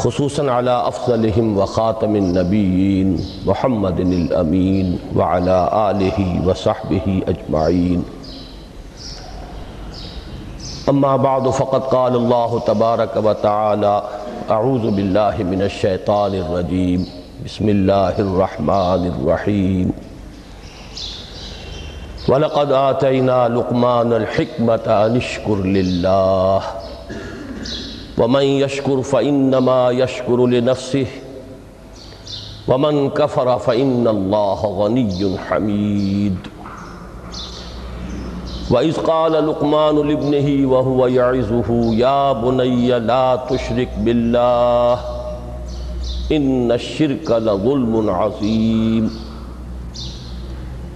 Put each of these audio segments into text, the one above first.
خصوصاً على افضلهم وخاتم النبیین محمد الامین وعلى آلہ وصحبہ اجمعین. اما بعد فقد قال اللہ تبارک وتعالی اعوذ باللہ من الشیطان الرجیم بسم اللہ الرحمن الرحیم. وَلَقَدْ آتَيْنَا لُقْمَانَ الْحِكْمَةَ أَنِ اشْكُرْ لِلَّهِ وَمَنْ يَشْكُرْ فَإِنَّمَا يَشْكُرُ لِنَفْسِهِ وَمَنْ كَفَرَ فَإِنَّ اللَّهَ غَنِيٌّ حَمِيدٌ. وَإِذْ قَالَ لُقْمَانُ لِابْنِهِ وَهُوَ يَعِظُهُ يَا بُنَيَّ لَا تُشْرِكْ بِاللَّهِ إِنَّ الشِّرْكَ لَظُلْمٌ عَظِيمٌ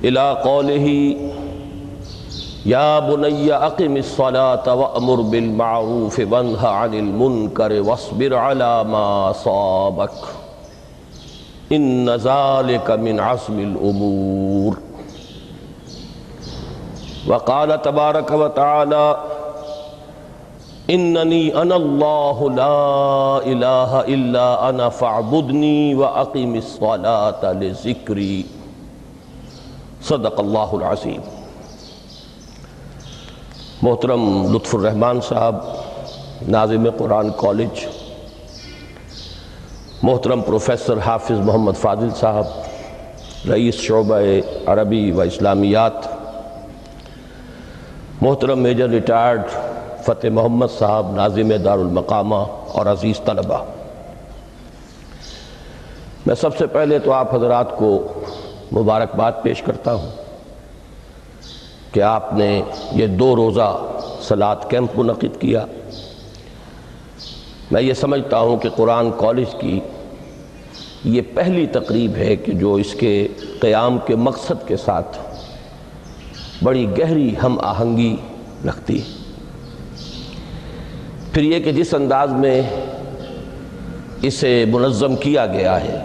إِلَى قَوْلِهِ يَا بُنَيَّ أَقِمِ الصَّلَاةَ وَأْمُرْ بِالْمَعْرُوفِ وَانْهَ عَنِ الْمُنْكَرِ وَاصْبِرْ عَلَى مَا أَصَابَكَ إِنَّ ذَلِكَ مِنْ عَزْمِ الْأُمُورِ. وقال تبارک و تعالی اننی انا اللہ لا الہ الا انا فاعبدنی واقم الصلاۃ لذکری. صدق اللہ العظیم. محترم لطف الرحمان صاحب ناظم قرآن کالج، محترم پروفیسر حافظ محمد فاضل صاحب رئیس شعبہ عربی و اسلامیات، محترم میجر ریٹائرڈ فتح محمد صاحب ناظم دارالمقامہ اور عزیز طلبہ، میں سب سے پہلے تو آپ حضرات کو مبارکباد پیش کرتا ہوں کہ آپ نے یہ 2 روزہ صلاۃ کیمپ منعقد کیا. میں یہ سمجھتا ہوں کہ قرآن کالج کی یہ پہلی تقریب ہے کہ جو اس کے قیام کے مقصد کے ساتھ بڑی گہری ہم آہنگی رکھتی. پھر یہ کہ جس انداز میں اسے منظم کیا گیا ہے،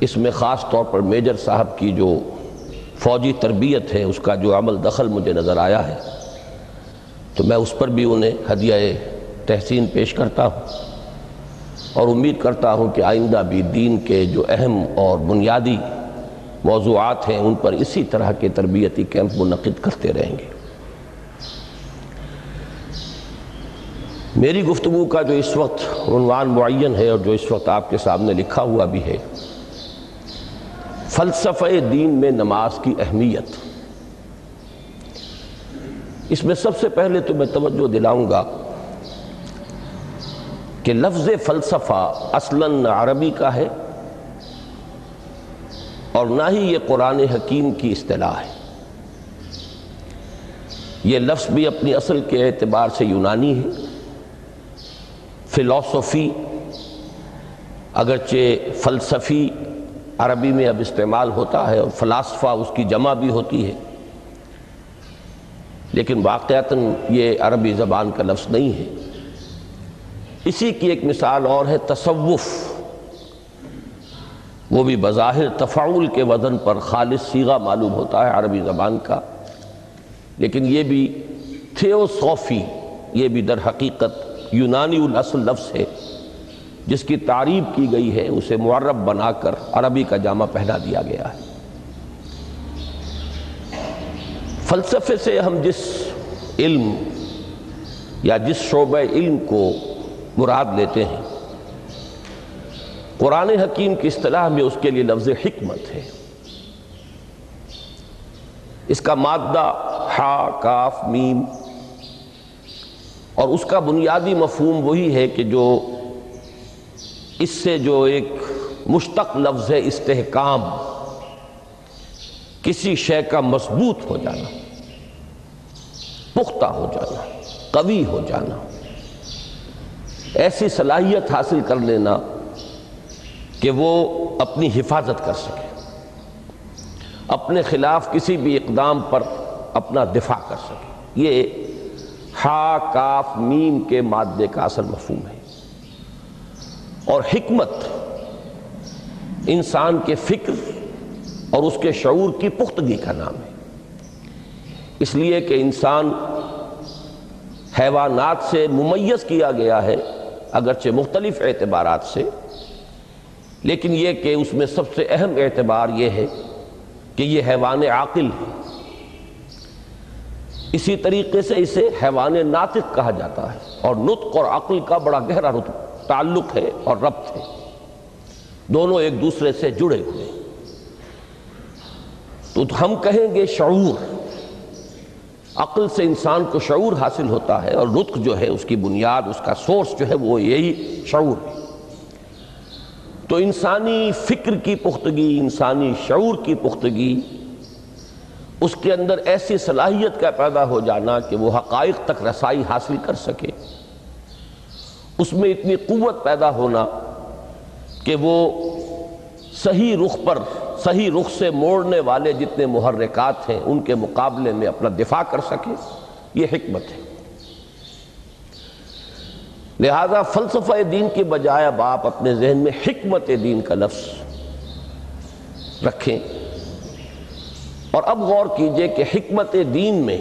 اس میں خاص طور پر میجر صاحب کی جو فوجی تربیت ہے اس کا جو عمل دخل مجھے نظر آیا ہے، تو میں اس پر بھی انہیں ہدیہ تحسین پیش کرتا ہوں اور امید کرتا ہوں کہ آئندہ بھی دین کے جو اہم اور بنیادی موضوعات ہیں ان پر اسی طرح کے تربیتی کیمپ منعقد کرتے رہیں گے. میری گفتگو کا جو اس وقت عنوان معین ہے اور جو اس وقت آپ کے سامنے لکھا ہوا بھی ہے، فلسفہ دین میں نماز کی اہمیت. اس میں سب سے پہلے تو میں توجہ دلاؤں گا کہ لفظ فلسفہ اصلاً عربی کا ہے اور نہ ہی یہ قرآن حکیم کی اصطلاح ہے. یہ لفظ بھی اپنی اصل کے اعتبار سے یونانی ہے. فلسفی اگرچہ فلسفی عربی میں اب استعمال ہوتا ہے اور فلاسفہ اس کی جمع بھی ہوتی ہے، لیکن واقعتاً یہ عربی زبان کا لفظ نہیں ہے. اسی کی ایک مثال اور ہے تصوف. وہ بھی بظاہر تفاعل کے وزن پر خالص صیغہ معلوم ہوتا ہے عربی زبان کا، لیکن یہ بھی تھیوسوفی، یہ بھی در حقیقت یونانی الاصل لفظ ہے جس کی تعریب کی گئی ہے، اسے معرب بنا کر عربی کا جامہ پہنا دیا گیا ہے. فلسفے سے ہم جس علم یا جس شعبہ علم کو مراد لیتے ہیں، قرآن حکیم کی اصطلاح میں اس کے لیے لفظ حکمت ہے. اس کا مادہ ہا کاف میم، اور اس کا بنیادی مفہوم وہی ہے کہ جو اس سے جو ایک مشتق لفظ ہے استحکام، کسی شے کا مضبوط ہو جانا، پختہ ہو جانا، قوی ہو جانا، ایسی صلاحیت حاصل کر لینا کہ وہ اپنی حفاظت کر سکے، اپنے خلاف کسی بھی اقدام پر اپنا دفاع کر سکے. یہ ہا کاف میم کے مادے کا اصل مفہوم ہے. اور حکمت انسان کے فکر اور اس کے شعور کی پختگی کا نام ہے. اس لیے کہ انسان حیوانات سے ممیز کیا گیا ہے اگرچہ مختلف اعتبارات سے، لیکن یہ کہ اس میں سب سے اہم اعتبار یہ ہے کہ یہ حیوان عاقل ہے۔ اسی طریقے سے اسے حیوان ناطق کہا جاتا ہے، اور نطق اور عقل کا بڑا گہرا تعلق ہے اور ربط ہے، دونوں ایک دوسرے سے جڑے ہوئے ہیں۔ تو ہم کہیں گے شعور، عقل سے انسان کو شعور حاصل ہوتا ہے، اور نطق جو ہے اس کی بنیاد، اس کا سورس جو ہے وہ یہی شعور ہے۔ تو انسانی فکر کی پختگی، انسانی شعور کی پختگی، اس کے اندر ایسی صلاحیت کا پیدا ہو جانا کہ وہ حقائق تک رسائی حاصل کر سکے، اس میں اتنی قوت پیدا ہونا کہ وہ صحیح رخ پر، صحیح رخ سے موڑنے والے جتنے محرکات ہیں ان کے مقابلے میں اپنا دفاع کر سکے، یہ حکمت ہے۔ لہذا فلسفہ دین کے بجائے اب آپ اپنے ذہن میں حکمت دین کا لفظ رکھیں، اور اب غور کیجئے کہ حکمت دین میں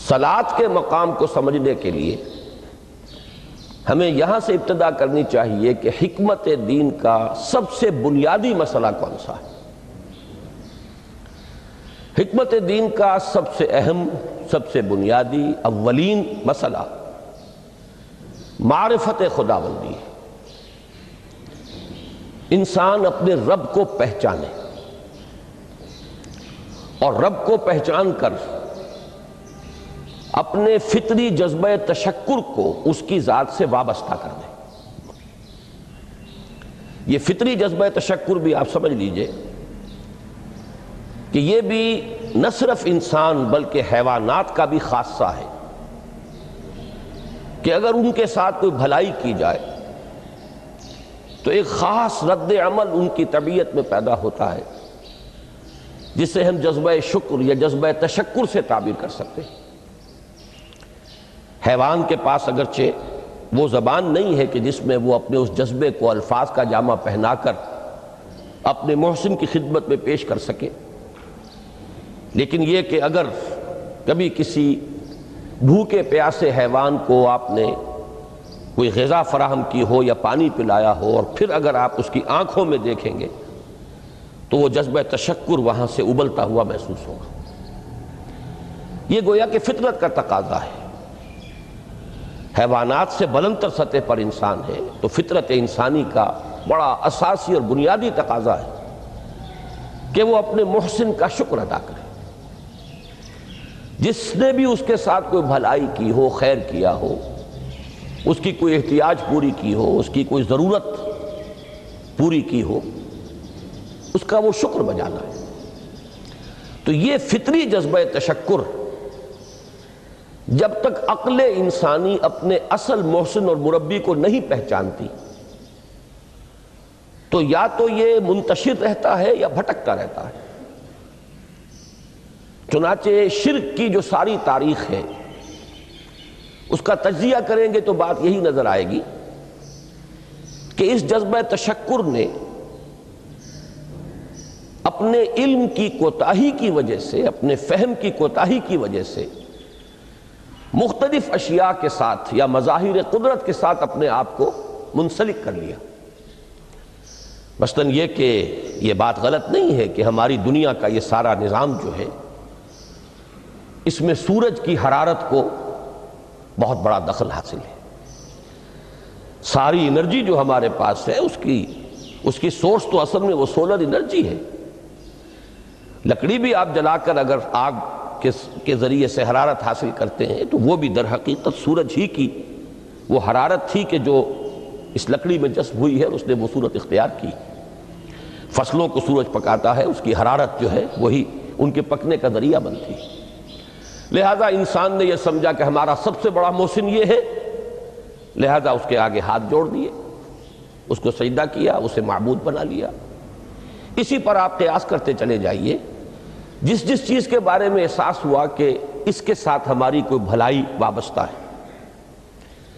صلاۃ کے مقام کو سمجھنے کے لیے ہمیں یہاں سے ابتدا کرنی چاہیے کہ حکمت دین کا سب سے بنیادی مسئلہ کون سا ہے۔ حکمت دین کا سب سے اہم، سب سے بنیادی، اولین مسئلہ معرفت خداوندی ہے۔ انسان اپنے رب کو پہچانے، اور رب کو پہچان کر اپنے فطری جذبہ تشکر کو اس کی ذات سے وابستہ کر دیں۔ یہ فطری جذبہ تشکر بھی آپ سمجھ لیجئے کہ یہ بھی نہ صرف انسان بلکہ حیوانات کا بھی خاصہ ہے، کہ اگر ان کے ساتھ کوئی بھلائی کی جائے تو ایک خاص رد عمل ان کی طبیعت میں پیدا ہوتا ہے، جسے ہم جذبہ شکر یا جذبہ تشکر سے تعبیر کر سکتے ہیں۔ حیوان کے پاس اگرچہ وہ زبان نہیں ہے کہ جس میں وہ اپنے اس جذبے کو الفاظ کا جامہ پہنا کر اپنے محسن کی خدمت میں پیش کر سکے، لیکن یہ کہ اگر کبھی کسی بھوکے پیاسے حیوان کو آپ نے کوئی غذا فراہم کی ہو یا پانی پلایا ہو، اور پھر اگر آپ اس کی آنکھوں میں دیکھیں گے تو وہ جذبہ تشکر وہاں سے ابلتا ہوا محسوس ہوگا۔ یہ گویا کہ فطرت کا تقاضا ہے۔ حیوانات سے بلند تر سطح پر انسان ہے، تو فطرت انسانی کا بڑا اساسی اور بنیادی تقاضا ہے کہ وہ اپنے محسن کا شکر ادا کرے، جس نے بھی اس کے ساتھ کوئی بھلائی کی ہو، خیر کیا ہو، اس کی کوئی احتیاج پوری کی ہو، اس کی کوئی ضرورت پوری کی ہو، اس کا وہ شکر بجانا ہے۔ تو یہ فطری جذبہ تشکر جب تک عقل انسانی اپنے اصل محسن اور مربی کو نہیں پہچانتی تو یا تو یہ منتشر رہتا ہے یا بھٹکتا رہتا ہے۔ چنانچہ شرک کی جو ساری تاریخ ہے اس کا تجزیہ کریں گے تو بات یہی نظر آئے گی کہ اس جذبہ تشکر نے اپنے علم کی کوتاہی کی وجہ سے، اپنے فہم کی کوتاہی کی وجہ سے مختلف اشیاء کے ساتھ یا مظاہر قدرت کے ساتھ اپنے آپ کو منسلک کر لیا۔ مثلاً یہ کہ یہ بات غلط نہیں ہے کہ ہماری دنیا کا یہ سارا نظام جو ہے اس میں سورج کی حرارت کو بہت بڑا دخل حاصل ہے۔ ساری انرجی جو ہمارے پاس ہے اس کی سورس تو اصل میں وہ سولر انرجی ہے۔ لکڑی بھی آپ جلا کر اگر آگ کے ذریعے سے حرارت حاصل کرتے ہیں تو وہ بھی در حقیقت سورج ہی کی وہ حرارت تھی کہ جو اس لکڑی میں جذب ہوئی ہے اور اس نے وہ صورت اختیار کی۔ فصلوں کو سورج پکاتا ہے، اس کی حرارت جو ہے وہی ان کے پکنے کا ذریعہ بنتی ہے۔ لہذا انسان نے یہ سمجھا کہ ہمارا سب سے بڑا محسن یہ ہے، لہذا اس کے آگے ہاتھ جوڑ دیے، اس کو سجدہ کیا، اسے معبود بنا لیا۔ اسی پر آپ قیاس کرتے چلے جائیے، جس جس چیز کے بارے میں احساس ہوا کہ اس کے ساتھ ہماری کوئی بھلائی وابستہ ہے،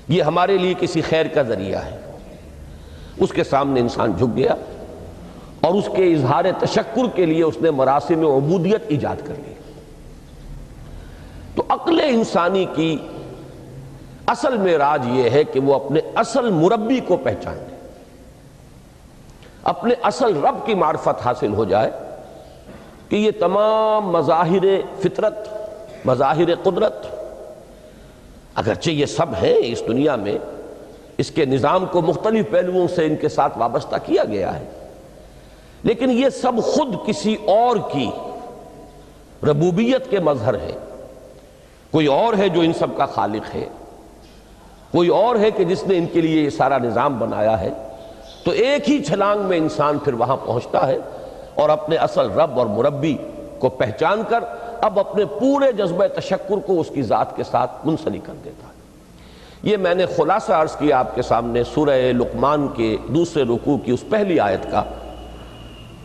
یہ ہمارے لیے کسی خیر کا ذریعہ ہے، اس کے سامنے انسان جھک گیا اور اس کے اظہار تشکر کے لیے اس نے مراسم عبودیت ایجاد کر لی۔ تو عقل انسانی کی اصل معراج یہ ہے کہ وہ اپنے اصل مربی کو پہچان لے، اپنے اصل رب کی معرفت حاصل ہو جائے کہ یہ تمام مظاہر فطرت، مظاہر قدرت، اگرچہ یہ سب ہیں اس دنیا میں، اس کے نظام کو مختلف پہلوؤں سے ان کے ساتھ وابستہ کیا گیا ہے، لیکن یہ سب خود کسی اور کی ربوبیت کے مظہر ہے۔ کوئی اور ہے جو ان سب کا خالق ہے، کوئی اور ہے کہ جس نے ان کے لیے یہ سارا نظام بنایا ہے۔ تو ایک ہی چھلانگ میں انسان پھر وہاں پہنچتا ہے اور اپنے اصل رب اور مربی کو پہچان کر اب اپنے پورے جذبہ تشکر کو اس کی ذات کے ساتھ منسلک کر دیتا ہے۔ یہ میں نے خلاصہ عرض کیا آپ کے سامنے سورہ لقمان کے دوسرے رکوع کی اس پہلی آیت کا،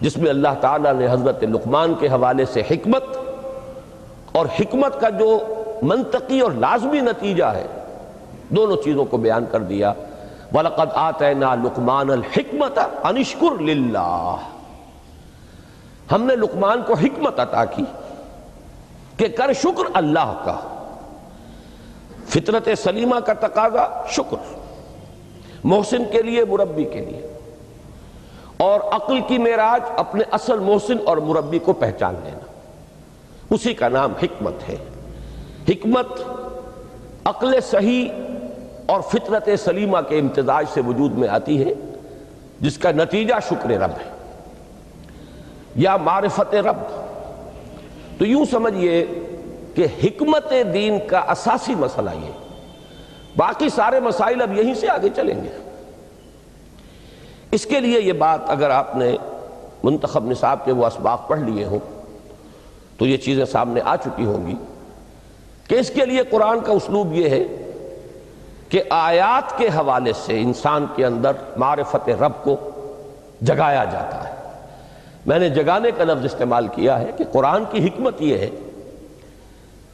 جس میں اللہ تعالیٰ نے حضرت لقمان کے حوالے سے حکمت اور حکمت کا جو منطقی اور لازمی نتیجہ ہے، دونوں چیزوں کو بیان کر دیا۔ وَلَقَدْ آتَيْنَا لُقْمَانَ الْحِكْمَةَ أَنِ اشْكُرْ لِلَّهِ، ہم نے لقمان کو حکمت عطا کی کہ کر شکر اللہ کا۔ فطرت سلیمہ کا تقاضا شکر، محسن کے لیے، مربی کے لیے، اور عقل کی معراج اپنے اصل محسن اور مربی کو پہچان لینا، اسی کا نام حکمت ہے۔ حکمت عقل صحیح اور فطرت سلیمہ کے امتزاج سے وجود میں آتی ہے، جس کا نتیجہ شکر رب ہے یا معرفت رب۔ تو یوں سمجھئے کہ حکمت دین کا اساسی مسئلہ یہ، باقی سارے مسائل اب یہیں سے آگے چلیں گے۔ اس کے لیے یہ بات اگر آپ نے منتخب نصاب کے وہ اسباق پڑھ لیے ہوں تو یہ چیزیں سامنے آ چکی ہوں گی کہ اس کے لیے قرآن کا اسلوب یہ ہے کہ آیات کے حوالے سے انسان کے اندر معرفت رب کو جگایا جاتا ہے۔ میں نے جگانے کا لفظ استعمال کیا ہے کہ قرآن کی حکمت یہ ہے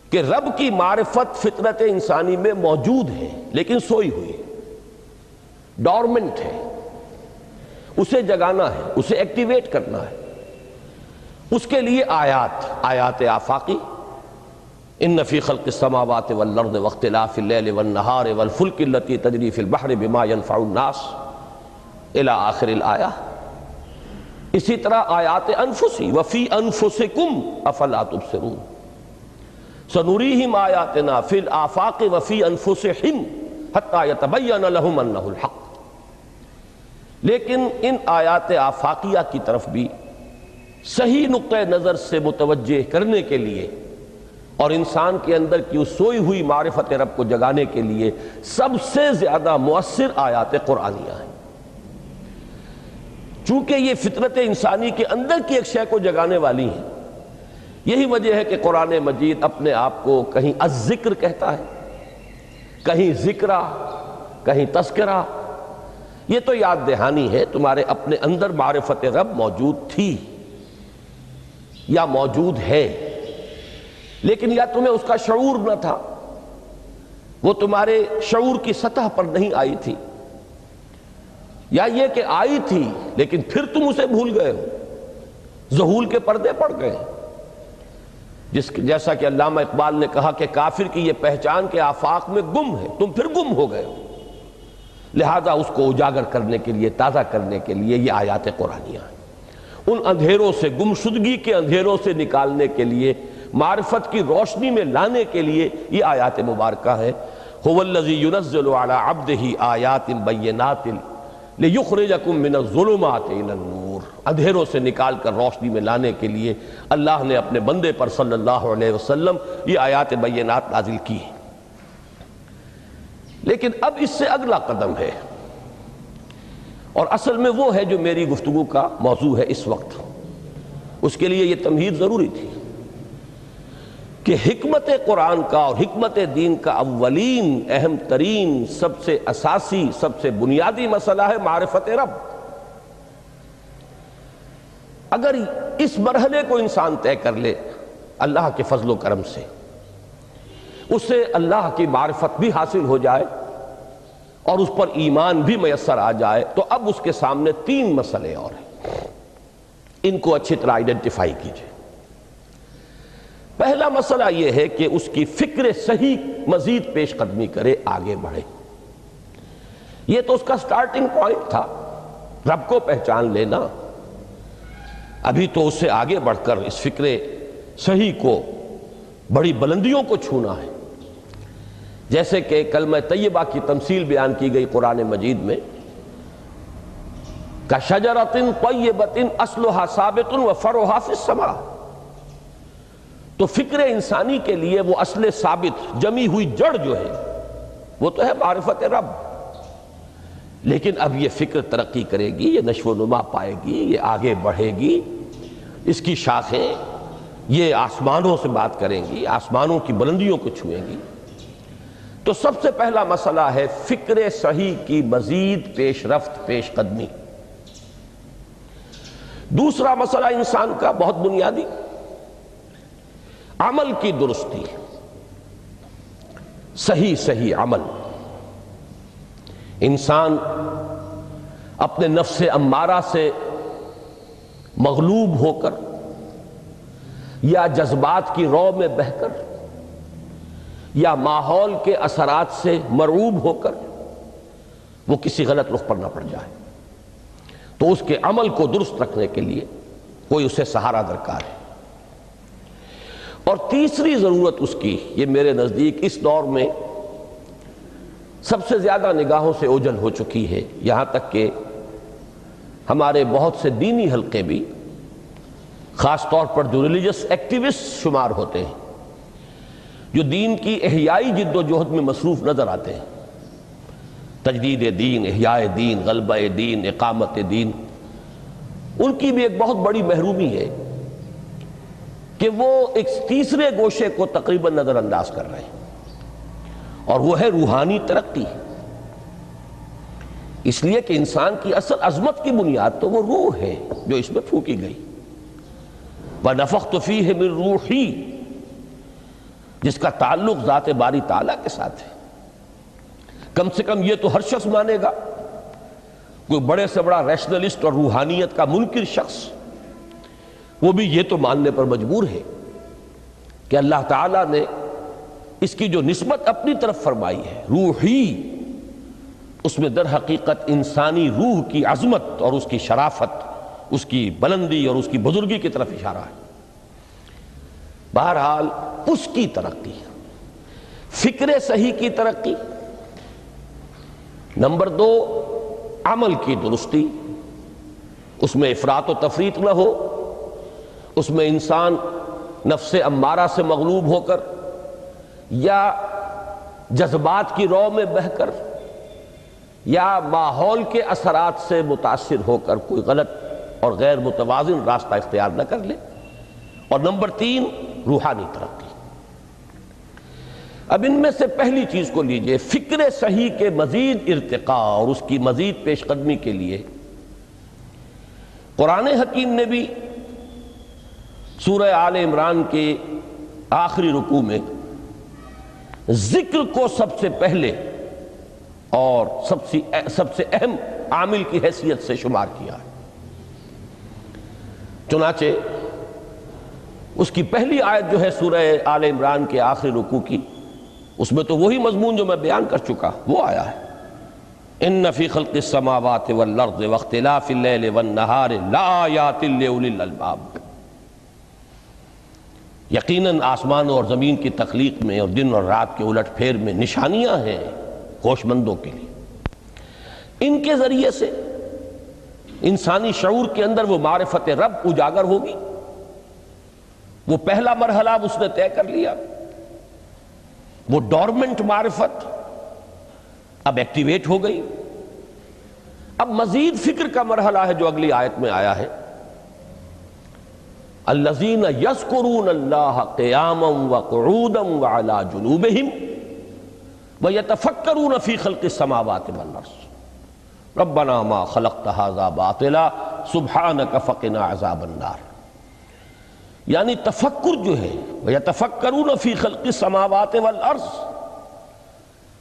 کہ رب کی معرفت فطرت انسانی میں موجود ہے لیکن سوئی ہوئی ہے، ڈورمنٹ ہے، اسے جگانا ہے، اسے ایکٹیویٹ کرنا ہے۔ اس کے لیے آیات آفاقی، ان فی خلق السماوات والارض واختلاف اللیل والنہار والفلک التی تجری فی البحر بما ينفع الناس الی آخر الآیہ۔ اسی طرح آیات انفسی، وفی انفسکم افلا تبصرون، سنریہم آیاتنا فی الآفاق وفی انفسہم حتی یتبین لہم انہ الحق۔ لیکن ان آیات آفاقیہ کی طرف بھی صحیح نقطہ نظر سے متوجہ کرنے کے لیے اور انسان کے اندر کی اس سوئی ہوئی معرفت رب کو جگانے کے لیے سب سے زیادہ مؤثر آیات قرآنیہ ہیں، چونکہ یہ فطرت انسانی کے اندر کی ایک شے کو جگانے والی ہیں۔ یہی وجہ ہے کہ قرآن مجید اپنے آپ کو کہیں الذکر کہتا ہے، کہیں ذکرہ، کہیں تذکرہ۔ یہ تو یاد دہانی ہے، تمہارے اپنے اندر معرفت رب موجود تھی یا موجود ہے، لیکن یا تمہیں اس کا شعور نہ تھا، وہ تمہارے شعور کی سطح پر نہیں آئی تھی، یا یہ کہ آئی تھی لیکن پھر تم اسے بھول گئے ہو، ذہول کے پردے پڑ گئے۔ جیسا کہ علامہ اقبال نے کہا کہ کافر کی یہ پہچان کے آفاق میں گم ہے، تم پھر گم ہو گئے ہو۔ لہذا اس کو اجاگر کرنے کے لیے، تازہ کرنے کے لیے یہ آیات قرآنیہ ہیں، ان اندھیروں سے، گمشدگی کے اندھیروں سے نکالنے کے لیے، معرفت کی روشنی میں لانے کے لیے یہ آیات مبارکہ ہے۔ هو الذی ينزل على عبده آیات بینات لیخرجکم من الظلمات الی النور، اندھیروں سے نکال کر روشنی میں لانے کے لیے اللہ نے اپنے بندے پر صلی اللہ علیہ وسلم یہ آیات بینات نازل کی ہیں۔ لیکن اب اس سے اگلا قدم ہے، اور اصل میں وہ ہے جو میری گفتگو کا موضوع ہے اس وقت۔ اس کے لیے یہ تمہید ضروری تھی کہ حکمت قرآن کا اور حکمت دین کا اولین، اہم ترین، سب سے اساسی، سب سے بنیادی مسئلہ ہے معرفت رب۔ اگر اس مرحلے کو انسان طے کر لے اللہ کے فضل و کرم سے، اسے اللہ کی معرفت بھی حاصل ہو جائے اور اس پر ایمان بھی میسر آ جائے، تو اب اس کے سامنے تین مسئلے اور ہیں، ان کو اچھی طرح آئیڈینٹیفائی کیجئے۔ پہلا مسئلہ یہ ہے کہ اس کی فکر صحیح مزید پیش قدمی کرے، آگے بڑھے۔ یہ تو اس کا سٹارٹنگ پوائنٹ تھا، رب کو پہچان لینا۔ ابھی تو اس سے آگے بڑھ کر اس فکر صحیح کو، بڑی بلندیوں کو چھونا ہے۔ جیسے کہ کلمہ طیبہ کی تمثیل بیان کی گئی قرآن مجید میں، کَشَجَرَةٍ طَیِّبَةٍ أَصْلُهَا ثَابِتٌ وَفَرْعُهَا فِي السَّمَاءِ۔ تو فکر انسانی کے لیے وہ اصل ثابت جمی ہوئی جڑ جو ہے وہ تو ہے معرفت رب، لیکن اب یہ فکر ترقی کرے گی، یہ نشو و نما پائے گی، یہ آگے بڑھے گی، اس کی شاخیں یہ آسمانوں سے بات کریں گی، آسمانوں کی بلندیوں کو چھوئیں گی۔ تو سب سے پہلا مسئلہ ہے فکر صحیح کی مزید پیش رفت، پیش قدمی۔ دوسرا مسئلہ انسان کا بہت بنیادی، عمل کی درستی، صحیح عمل۔ انسان اپنے نفس امارہ سے مغلوب ہو کر یا جذبات کی رو میں بہہ کر یا ماحول کے اثرات سے مرعوب ہو کر وہ کسی غلط رخ پر نہ پڑ جائے، تو اس کے عمل کو درست رکھنے کے لیے کوئی اسے سہارا درکار ہے۔ اور تیسری ضرورت اس کی، یہ میرے نزدیک اس دور میں سب سے زیادہ نگاہوں سے اوجھل ہو چکی ہے، یہاں تک کہ ہمارے بہت سے دینی حلقے بھی، خاص طور پر جو ریلیجس ایکٹیوسٹ شمار ہوتے ہیں، جو دین کی احیائی جد و جہد میں مصروف نظر آتے ہیں، تجدید دین، احیاء دین، غلبہ دین، اقامت دین، ان کی بھی ایک بہت بڑی محرومی ہے کہ وہ ایک تیسرے گوشے کو تقریباً نظر انداز کر رہے ہیں، اور وہ ہے روحانی ترقی۔ اس لیے کہ انسان کی اصل عظمت کی بنیاد تو وہ روح ہے جو اس میں پھونکی گئی، وَنَفَخْتُ فِيهِ مِن رُوحِي، جس کا تعلق ذات باری تعالیٰ کے ساتھ ہے۔ کم سے کم یہ تو ہر شخص مانے گا، کوئی بڑے سے بڑا ریشنلسٹ اور روحانیت کا منکر شخص وہ بھی یہ تو ماننے پر مجبور ہے کہ اللہ تعالیٰ نے اس کی جو نسبت اپنی طرف فرمائی ہے، روحی، اس میں در حقیقت انسانی روح کی عظمت اور اس کی شرافت، اس کی بلندی اور اس کی بزرگی کی طرف اشارہ ہے۔ بہرحال اس کی ترقی، فکر صحیح کی ترقی۔ نمبر 2، عمل کی درستی، اس میں افراط و تفریط نہ ہو، اس میں انسان نفس امارہ سے مغلوب ہو کر یا جذبات کی رو میں بہہ کر یا ماحول کے اثرات سے متاثر ہو کر کوئی غلط اور غیر متوازن راستہ اختیار نہ کر لے۔ اور نمبر 3، روحانی ترقی۔ اب ان میں سے پہلی چیز کو لیجئے، فکر صحیح کے مزید ارتقاء اور اس کی مزید پیش قدمی کے لیے قرآن حکیم نے بھی سورہ آل عمران کے آخری رکوع میں ذکر کو سب سے پہلے اور سب سے اہم عامل کی حیثیت سے شمار کیا ہے۔ چنانچہ اس کی پہلی آیت جو ہے سورہ آل عمران کے آخری رکوع کی، اس میں تو وہی مضمون جو میں بیان کر چکا وہ آیا ہے، ان فی خلق السماوات والارض واختلاف اللیل والنہار لآیات لأولی الالباب۔ یقیناً آسمان اور زمین کی تخلیق میں اور دن اور رات کے الٹ پھیر میں نشانیاں ہیں ہوش مندوں کے لیے۔ ان کے ذریعے سے انسانی شعور کے اندر وہ معرفت رب اجاگر ہوگی۔ وہ پہلا مرحلہ اس نے طے کر لیا، وہ ڈورمنٹ معرفت اب ایکٹیویٹ ہو گئی۔ اب مزید فکر کا مرحلہ ہے جو اگلی آیت میں آیا ہے، الذین یذکرون اللہ قیاما وقعودا وعلی جنوبہم ویتفکرون فی خلق السماوات والارض ربنا ما خلقت ھذا باطلا سبحانک فقنا عذاب النار۔ یعنی تفکر جو ہے، ویتفکرون فی خلق السماوات والارض،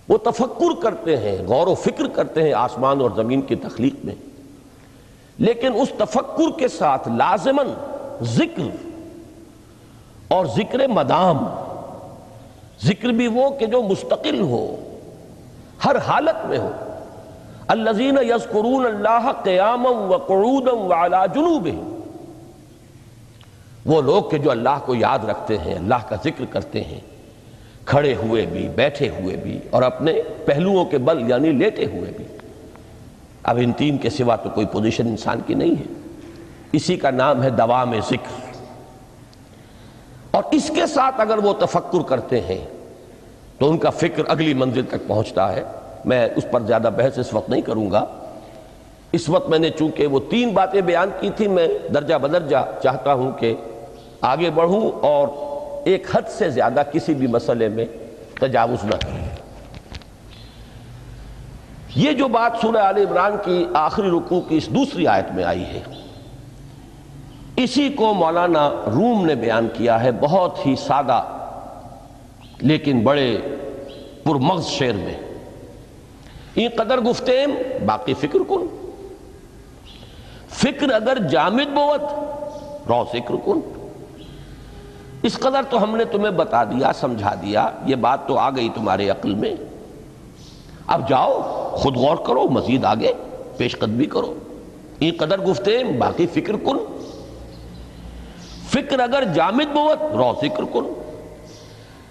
وہ تفکر کرتے ہیں، غور و فکر کرتے ہیں آسمان اور زمین کی تخلیق میں، لیکن اس تفکر کے ساتھ لازماً ذکر اور ذکر مدام، ذکر بھی وہ کہ جو مستقل ہو، ہر حالت میں ہو۔ الذین یذکرون اللہ قیاما وقعودا وعلی جنوبہم، وہ لوگ کہ جو اللہ کو یاد رکھتے ہیں، اللہ کا ذکر کرتے ہیں، کھڑے ہوئے بھی، بیٹھے ہوئے بھی، اور اپنے پہلوؤں کے بل یعنی لیٹے ہوئے بھی۔ اب ان تین کے سوا تو کوئی پوزیشن انسان کی نہیں ہے، اسی کا نام ہے دوام ذکر۔ اور اس کے ساتھ اگر وہ تفکر کرتے ہیں تو ان کا فکر اگلی منزل تک پہنچتا ہے۔ میں اس پر زیادہ بحث اس وقت نہیں کروں گا، اس وقت میں نے چونکہ وہ تین باتیں بیان کی تھی، میں درجہ بدرجہ چاہتا ہوں کہ آگے بڑھوں اور ایک حد سے زیادہ کسی بھی مسئلے میں تجاوز نہ کروں۔ یہ جو بات سورہ آل عمران کی آخری رکوع کی اس دوسری آیت میں آئی ہے، اسی کو مولانا روم نے بیان کیا ہے بہت ہی سادہ لیکن بڑے پرمغز شعر میں۔ این قدر گفتیم باقی فکر کن، فکر اگر جامد بوت رو ذکر کن۔ اس قدر تو ہم نے تمہیں بتا دیا، سمجھا دیا، یہ بات تو آ گئی تمہارے عقل میں، اب جاؤ خود غور کرو، مزید آگے پیش قدمی کرو۔ این قدر گفتیم باقی فکر کن، فکر اگر جامد بوت رو ذکر کن۔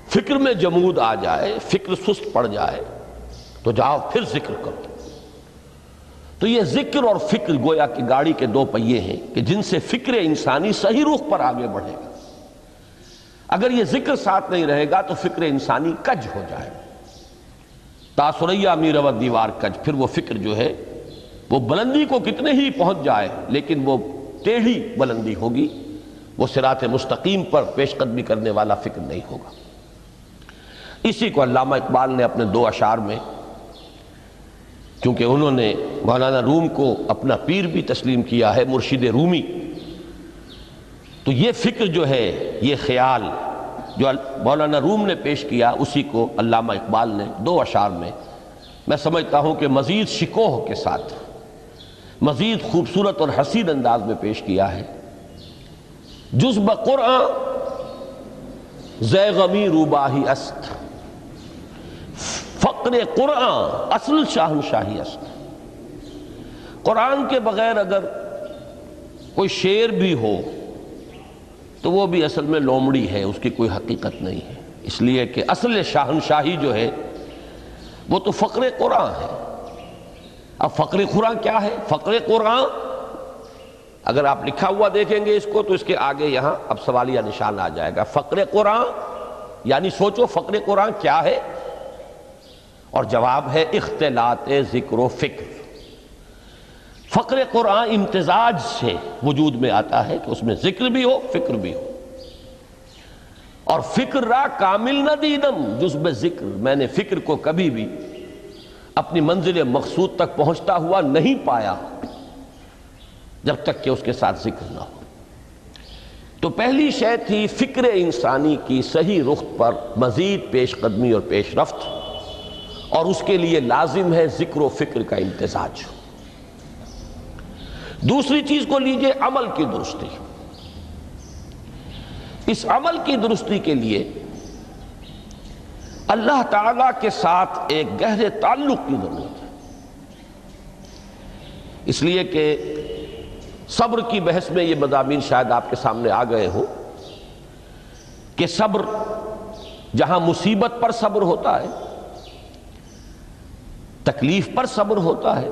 فکر میں جمود آ جائے، فکر سست پڑ جائے تو جاؤ پھر ذکر کرو۔ تو یہ ذکر اور فکر گویا کہ گاڑی کے دو پہیے ہیں کہ جن سے فکر انسانی صحیح رخ پر آگے بڑھے گا۔ اگر یہ ذکر ساتھ نہیں رہے گا تو فکر انسانی کج ہو جائے گا۔ تا ثریا می رود دیوار کج، پھر وہ فکر جو ہے وہ بلندی کو کتنے ہی پہنچ جائے لیکن وہ ٹیڑھی بلندی ہوگی، وہ صراط مستقیم پر پیش قدمی کرنے والا فکر نہیں ہوگا۔ اسی کو علامہ اقبال نے اپنے دو اشعار میں، چونکہ انہوں نے مولانا روم کو اپنا پیر بھی تسلیم کیا ہے، مرشد رومی، تو یہ فکر جو ہے، یہ خیال جو مولانا روم نے پیش کیا، اسی کو علامہ اقبال نے دو اشعار میں میں سمجھتا ہوں کہ مزید شکوہ کے ساتھ، مزید خوبصورت اور حسین انداز میں پیش کیا ہے۔ جز بقرآن زے غمی روباہی است، فقر قرآن اصل شاہنشاہی است۔ قرآن کے بغیر اگر کوئی شعر بھی ہو تو وہ بھی اصل میں لومڑی ہے، اس کی کوئی حقیقت نہیں ہے، اس لیے کہ اصل شاہنشاہی جو ہے وہ تو فقر قرآن ہے۔ اب فقر قرآن کیا ہے؟ فقر قرآن اگر آپ لکھا ہوا دیکھیں گے اس کو تو اس کے آگے یہاں اب سوالیہ نشان آ جائے گا۔ فقر قرآن یعنی سوچو فقر قرآن کیا ہے، اور جواب ہے اختلاط ذکر و فکر۔ فقر قرآن امتزاج سے وجود میں آتا ہے کہ اس میں ذکر بھی ہو، فکر بھی ہو۔ اور فکر را کامل نہ دیدم جز بے ذکر، میں نے فکر کو کبھی بھی اپنی منزل مقصود تک پہنچتا ہوا نہیں پایا جب تک کہ اس کے ساتھ ذکر نہ ہو۔ تو پہلی شے تھی فکر انسانی کی صحیح رخ پر مزید پیش قدمی اور پیش رفت، اور اس کے لیے لازم ہے ذکر و فکر کا امتزاج۔ دوسری چیز کو لیجئے عمل کی درستی۔ اس عمل کی درستی کے لیے اللہ تعالیٰ کے ساتھ ایک گہرے تعلق کی ضرورت ہے، اس لیے کہ صبر کی بحث میں یہ مضامین شاید آپ کے سامنے آ گئے ہوں کہ صبر، جہاں مصیبت پر صبر ہوتا ہے، تکلیف پر صبر ہوتا ہے،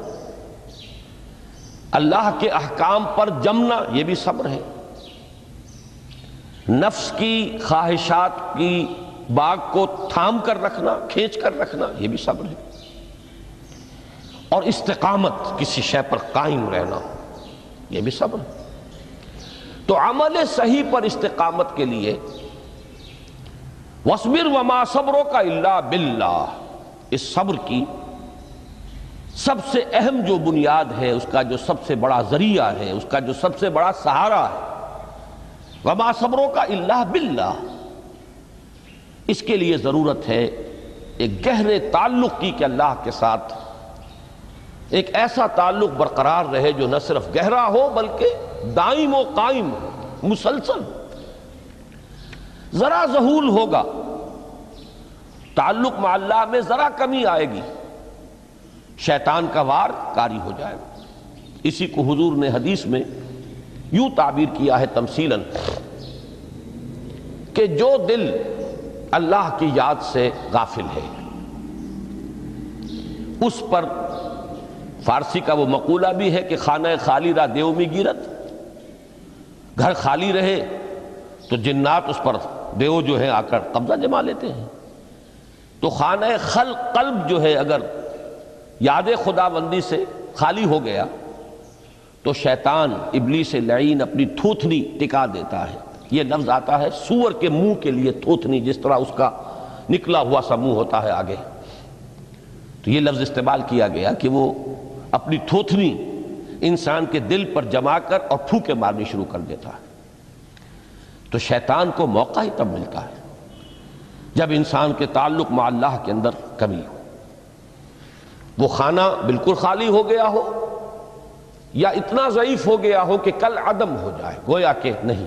اللہ کے احکام پر جمنا یہ بھی صبر ہے، نفس کی خواہشات کی باغ کو تھام کر رکھنا، کھینچ کر رکھنا یہ بھی صبر ہے، اور استقامت کسی شے پر قائم رہنا یہ بھی صبر ہے۔ تو عمل صحیح پر استقامت کے لیے وَاصْبِرْ وَمَا صَبْرُكَ إِلَّا بِاللَّهِ، اس صبر کی سب سے اہم جو بنیاد ہے، اس کا جو سب سے بڑا ذریعہ ہے، اس کا جو سب سے بڑا سہارا ہے، وَمَا صَبْرُكَ إِلَّا بِاللَّهِ، اس کے لیے ضرورت ہے ایک گہرے تعلق کی کہ اللہ کے ساتھ ایک ایسا تعلق برقرار رہے جو نہ صرف گہرا ہو بلکہ دائم و قائم ہو، مسلسل۔ ذرا ذہول ہوگا، تعلق مع اللہ میں ذرا کمی آئے گی، شیطان کا وار کاری ہو جائے گا۔ اسی کو حضور نے حدیث میں یوں تعبیر کیا ہے تمثیلاً کہ جو دل اللہ کی یاد سے غافل ہے اس پر، فارسی کا وہ مقولہ بھی ہے کہ خانہ خالی را دیو می گیرت، گھر خالی رہے تو جنات اس پر دیو جو ہے آ کر قبضہ جما لیتے ہیں۔ تو خانہ قلب جو ہے اگر یاد خدا بندی سے خالی ہو گیا تو شیطان ابلیس لعین اپنی تھوتنی ٹکا دیتا ہے۔ یہ لفظ آتا ہے سور کے منہ کے لیے تھوتنی، جس طرح اس کا نکلا ہوا سا منہ ہوتا ہے آگے، تو یہ لفظ استعمال کیا گیا کہ وہ اپنی تھوتنی انسان کے دل پر جما کر اور پھوکے مارنی شروع کر دیتا ہے۔ تو شیطان کو موقع ہی تب ملتا ہے جب انسان کے تعلق مع اللہ کے اندر کمی ہو، وہ خانہ بالکل خالی ہو گیا ہو یا اتنا ضعیف ہو گیا ہو کہ کل عدم ہو جائے، گویا کہ نہیں۔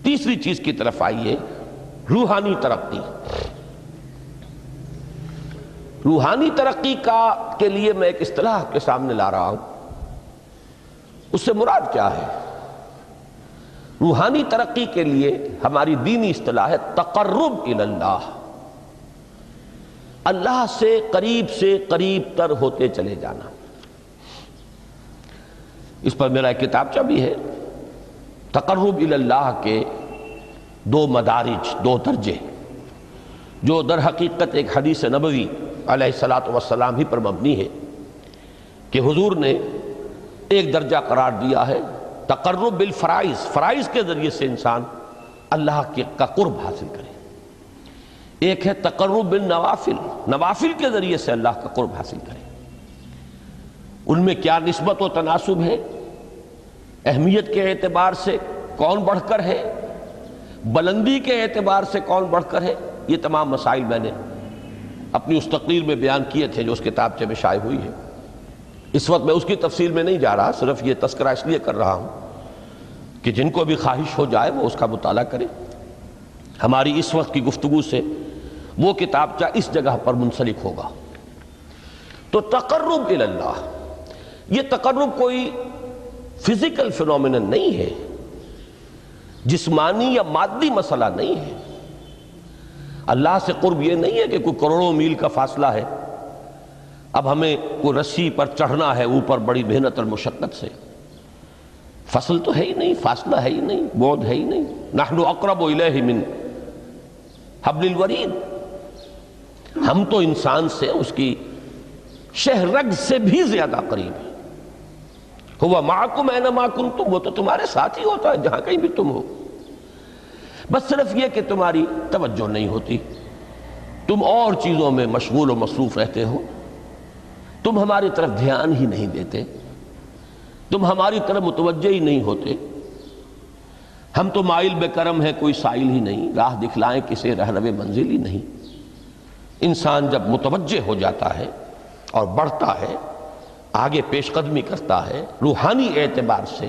تیسری چیز کی طرف آئیے، روحانی ترقی۔ روحانی ترقی کے لیے میں ایک اصطلاح کے سامنے لا رہا ہوں، اس سے مراد کیا ہے؟ روحانی ترقی کے لیے ہماری دینی اصطلاح ہے تقرب الی اللہ، اللہ سے قریب تر ہوتے چلے جانا۔ اس پر میرا ایک کتابچہ بھی ہے، تقرب الی اللہ کے دو مدارج، دو درجے، جو در حقیقت ایک حدیث نبوی علیہ الصلاۃ والسلام ہی پر مبنی ہے کہ حضور نے ایک درجہ قرار دیا ہے تقرب بالفرائض، فرائض کے ذریعے سے انسان اللہ کا قرب حاصل کرے۔ ایک ہے تقرب بالنوافل، نوافل کے ذریعے سے اللہ کا قرب حاصل کرے۔ ان میں کیا نسبت و تناسب ہے، اہمیت کے اعتبار سے کون بڑھ کر ہے، بلندی کے اعتبار سے کون بڑھ کر ہے، یہ تمام مسائل میں نے اپنی اس تقریر میں بیان کیے تھے جو اس کتابچے میں شائع ہوئی ہے۔ اس وقت میں اس کی تفصیل میں نہیں جا رہا، صرف یہ تذکرہ اس لیے کر رہا ہوں کہ جن کو بھی خواہش ہو جائے وہ اس کا مطالعہ کرے۔ ہماری اس وقت کی گفتگو سے وہ کتابچہ اس جگہ پر منسلک ہوگا۔ تو تقرب الی اللہ، یہ تقرب کوئی فزیکل فینومینن نہیں ہے، جسمانی یا مادی مسئلہ نہیں ہے۔ اللہ سے قرب یہ نہیں ہے کہ کوئی کروڑوں میل کا فاصلہ ہے، اب ہمیں کوئی رسی پر چڑھنا ہے اوپر بڑی محنت اور مشقت سے۔ فصل تو ہے ہی نہیں، فاصلہ ہے ہی نہیں، بعد ہے ہی نہیں۔ نحن اقرب الیہ من حبل الورید، ہم تو انسان سے اس کی شہرگ سے بھی زیادہ قریب ہیں۔ ہوا معکم اینما کنتم، وہ تو تمہارے ساتھ ہی ہوتا ہے جہاں کہیں بھی تم ہو، بس صرف یہ کہ تمہاری توجہ نہیں ہوتی، تم اور چیزوں میں مشغول و مصروف رہتے ہو، تم ہماری طرف دھیان ہی نہیں دیتے، تم ہماری طرف متوجہ ہی نہیں ہوتے۔ ہم تو مائل بے کرم ہیں، کوئی سائل ہی نہیں، راہ دکھلائیں کسے رہنو منزل ہی نہیں۔ انسان جب متوجہ ہو جاتا ہے اور بڑھتا ہے، آگے پیش قدمی کرتا ہے روحانی اعتبار سے،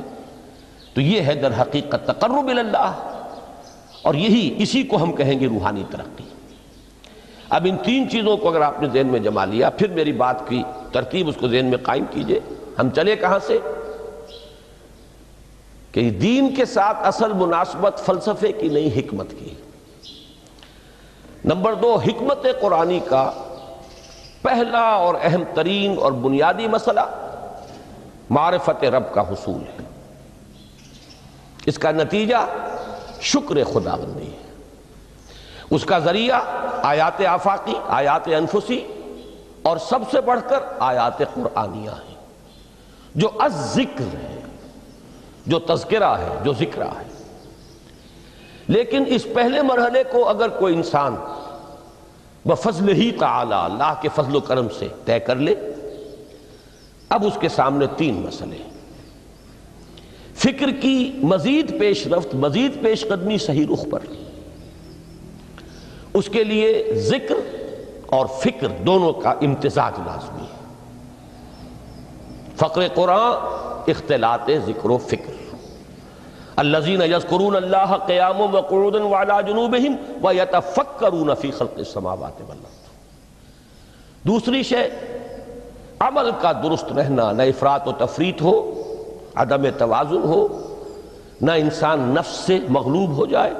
تو یہ ہے در حقیقت تقرب الی اللہ، اور اسی کو ہم کہیں گے روحانی ترقی۔ اب ان تین چیزوں کو اگر آپ نے ذہن میں جما لیا، پھر میری بات کی ترتیب اس کو ذہن میں قائم کیجئے۔ ہم چلے کہاں سے؟ کہ دین کے ساتھ اصل مناسبت فلسفے کی نہیں، حکمت کی۔ نمبر 2، حکمت قرآنی کا پہلا اور اہم ترین اور بنیادی مسئلہ معرفت رب کا حصول ہے۔ اس کا نتیجہ شکر خداوندی ہے، اس کا ذریعہ آیات آفاقی، آیات انفسی، اور سب سے بڑھ کر آیات قرآنیہ ہیں جو الذکر ہے، جو تذکرہ ہے، جو ذکرہ ہے۔ لیکن اس پہلے مرحلے کو اگر کوئی انسان بفضل ہی تعالی، اللہ کے فضل و کرم سے طے کر لے، اب اس کے سامنے تین مسئلے، فکر کی مزید پیش رفت، مزید پیش قدمی صحیح رخ پر، اس کے لیے ذکر اور فکر دونوں کا امتزاج لازمی ہے۔ فقر قرآن اختلاط ذکر و فکر، الذین یذکرون اللہ قیاما وقعودا وعلی جنوبہم ویتفکرون فی خلق السماوات والارض۔ دوسری شے عمل کا درست رہنا، نہ افراط و تفریط ہو، عدم توازن ہو، نہ انسان نفس سے مغلوب ہو جائے،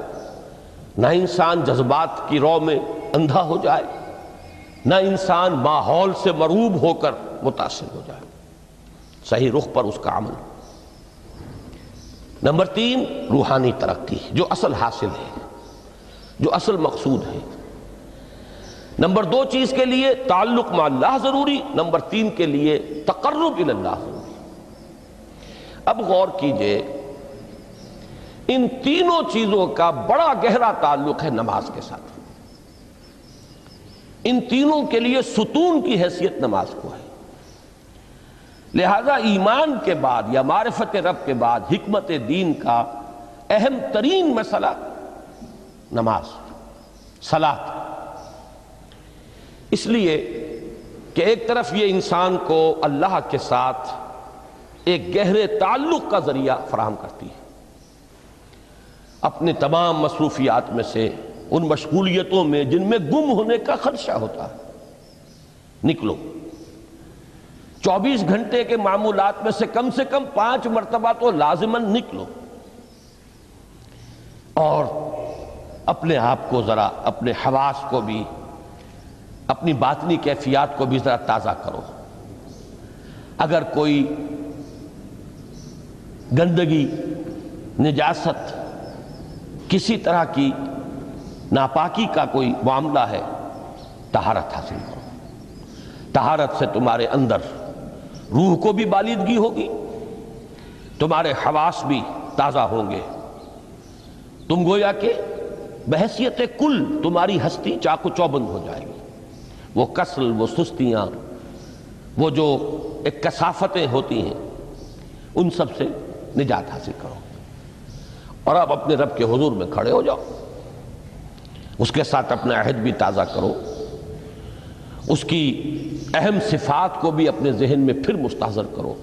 نہ انسان جذبات کی رو میں اندھا ہو جائے، نہ انسان ماحول سے مرعوب ہو کر متاثر ہو جائے، صحیح رخ پر اس کا عمل۔ نمبر 3 روحانی ترقی، جو اصل حاصل ہے، جو اصل مقصود ہے۔ نمبر 2 چیز کے لیے تعلق مع اللہ ضروری، نمبر 3 کے لیے تقرب الی اللہ ضروری۔ اب غور کیجئے، ان تینوں چیزوں کا بڑا گہرا تعلق ہے نماز کے ساتھ۔ ان تینوں کے لیے ستون کی حیثیت نماز کو ہے۔ لہذا ایمان کے بعد یا معرفت رب کے بعد حکمت دین کا اہم ترین مسئلہ نماز، صلاۃ۔ اس لیے کہ ایک طرف یہ انسان کو اللہ کے ساتھ ایک گہرے تعلق کا ذریعہ فراہم کرتی ہے۔ اپنے تمام مصروفیات میں سے، ان مشغولیتوں میں جن میں گم ہونے کا خدشہ ہوتا ہے، نکلو۔ 24 گھنٹے کے معمولات میں سے کم 5 مرتبہ تو لازماً نکلو، اور اپنے آپ کو ذرا، اپنے حواس کو بھی، اپنی باطنی کیفیات کو بھی ذرا تازہ کرو۔ اگر کوئی گندگی، نجاست، کسی طرح کی ناپاکی کا کوئی معاملہ ہے، طہارت حاصل کرو۔ طہارت سے تمہارے اندر روح کو بھی بالیدگی ہوگی، تمہارے حواس بھی تازہ ہوں گے، تم گویا کہ بحیثیت کل تمہاری ہستی چاق و چوبند ہو جائے گی۔ وہ کسل، وہ سستیاں، وہ جو ایک کثافتیں ہوتی ہیں، ان سب سے نجات حاصل کرو، اور اب اپنے رب کے حضور میں کھڑے ہو جاؤ، اس کے ساتھ اپنا عہد بھی تازہ کرو، اس کی اہم صفات کو بھی اپنے ذہن میں پھر مستحضر کرو۔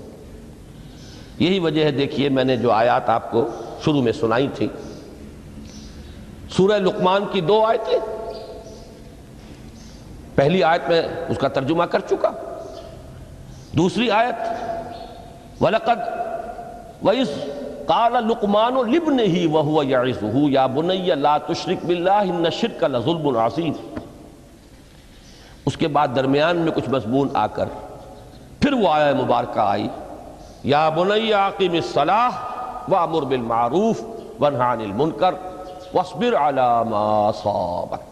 یہی وجہ ہے، دیکھیے میں نے جو آیات آپ کو شروع میں سنائی تھی، سورہ لقمان کی 2 آیتیں، پہلی آیت میں اس کا ترجمہ کر چکا، دوسری آیت وَلَقَدْ وَإِذْ قَالَ لُقْمَانُ لِابْنِهِ وَهُوَ يَعِظُهُ يَا بُنَيَّ لَا تُشْرِكْ بِاللَّهِ إِنَّ الشِّرْكَ لَظُلْمٌ عَظِيمٌ۔ اس کے بعد درمیان میں کچھ مضمون آ کر پھر وہ آیہ مبارکہ آئی، یا بنی اقم الصلاۃ وامر بالمعروف وانہ عن المنکر واصبر علی ما اصابک۔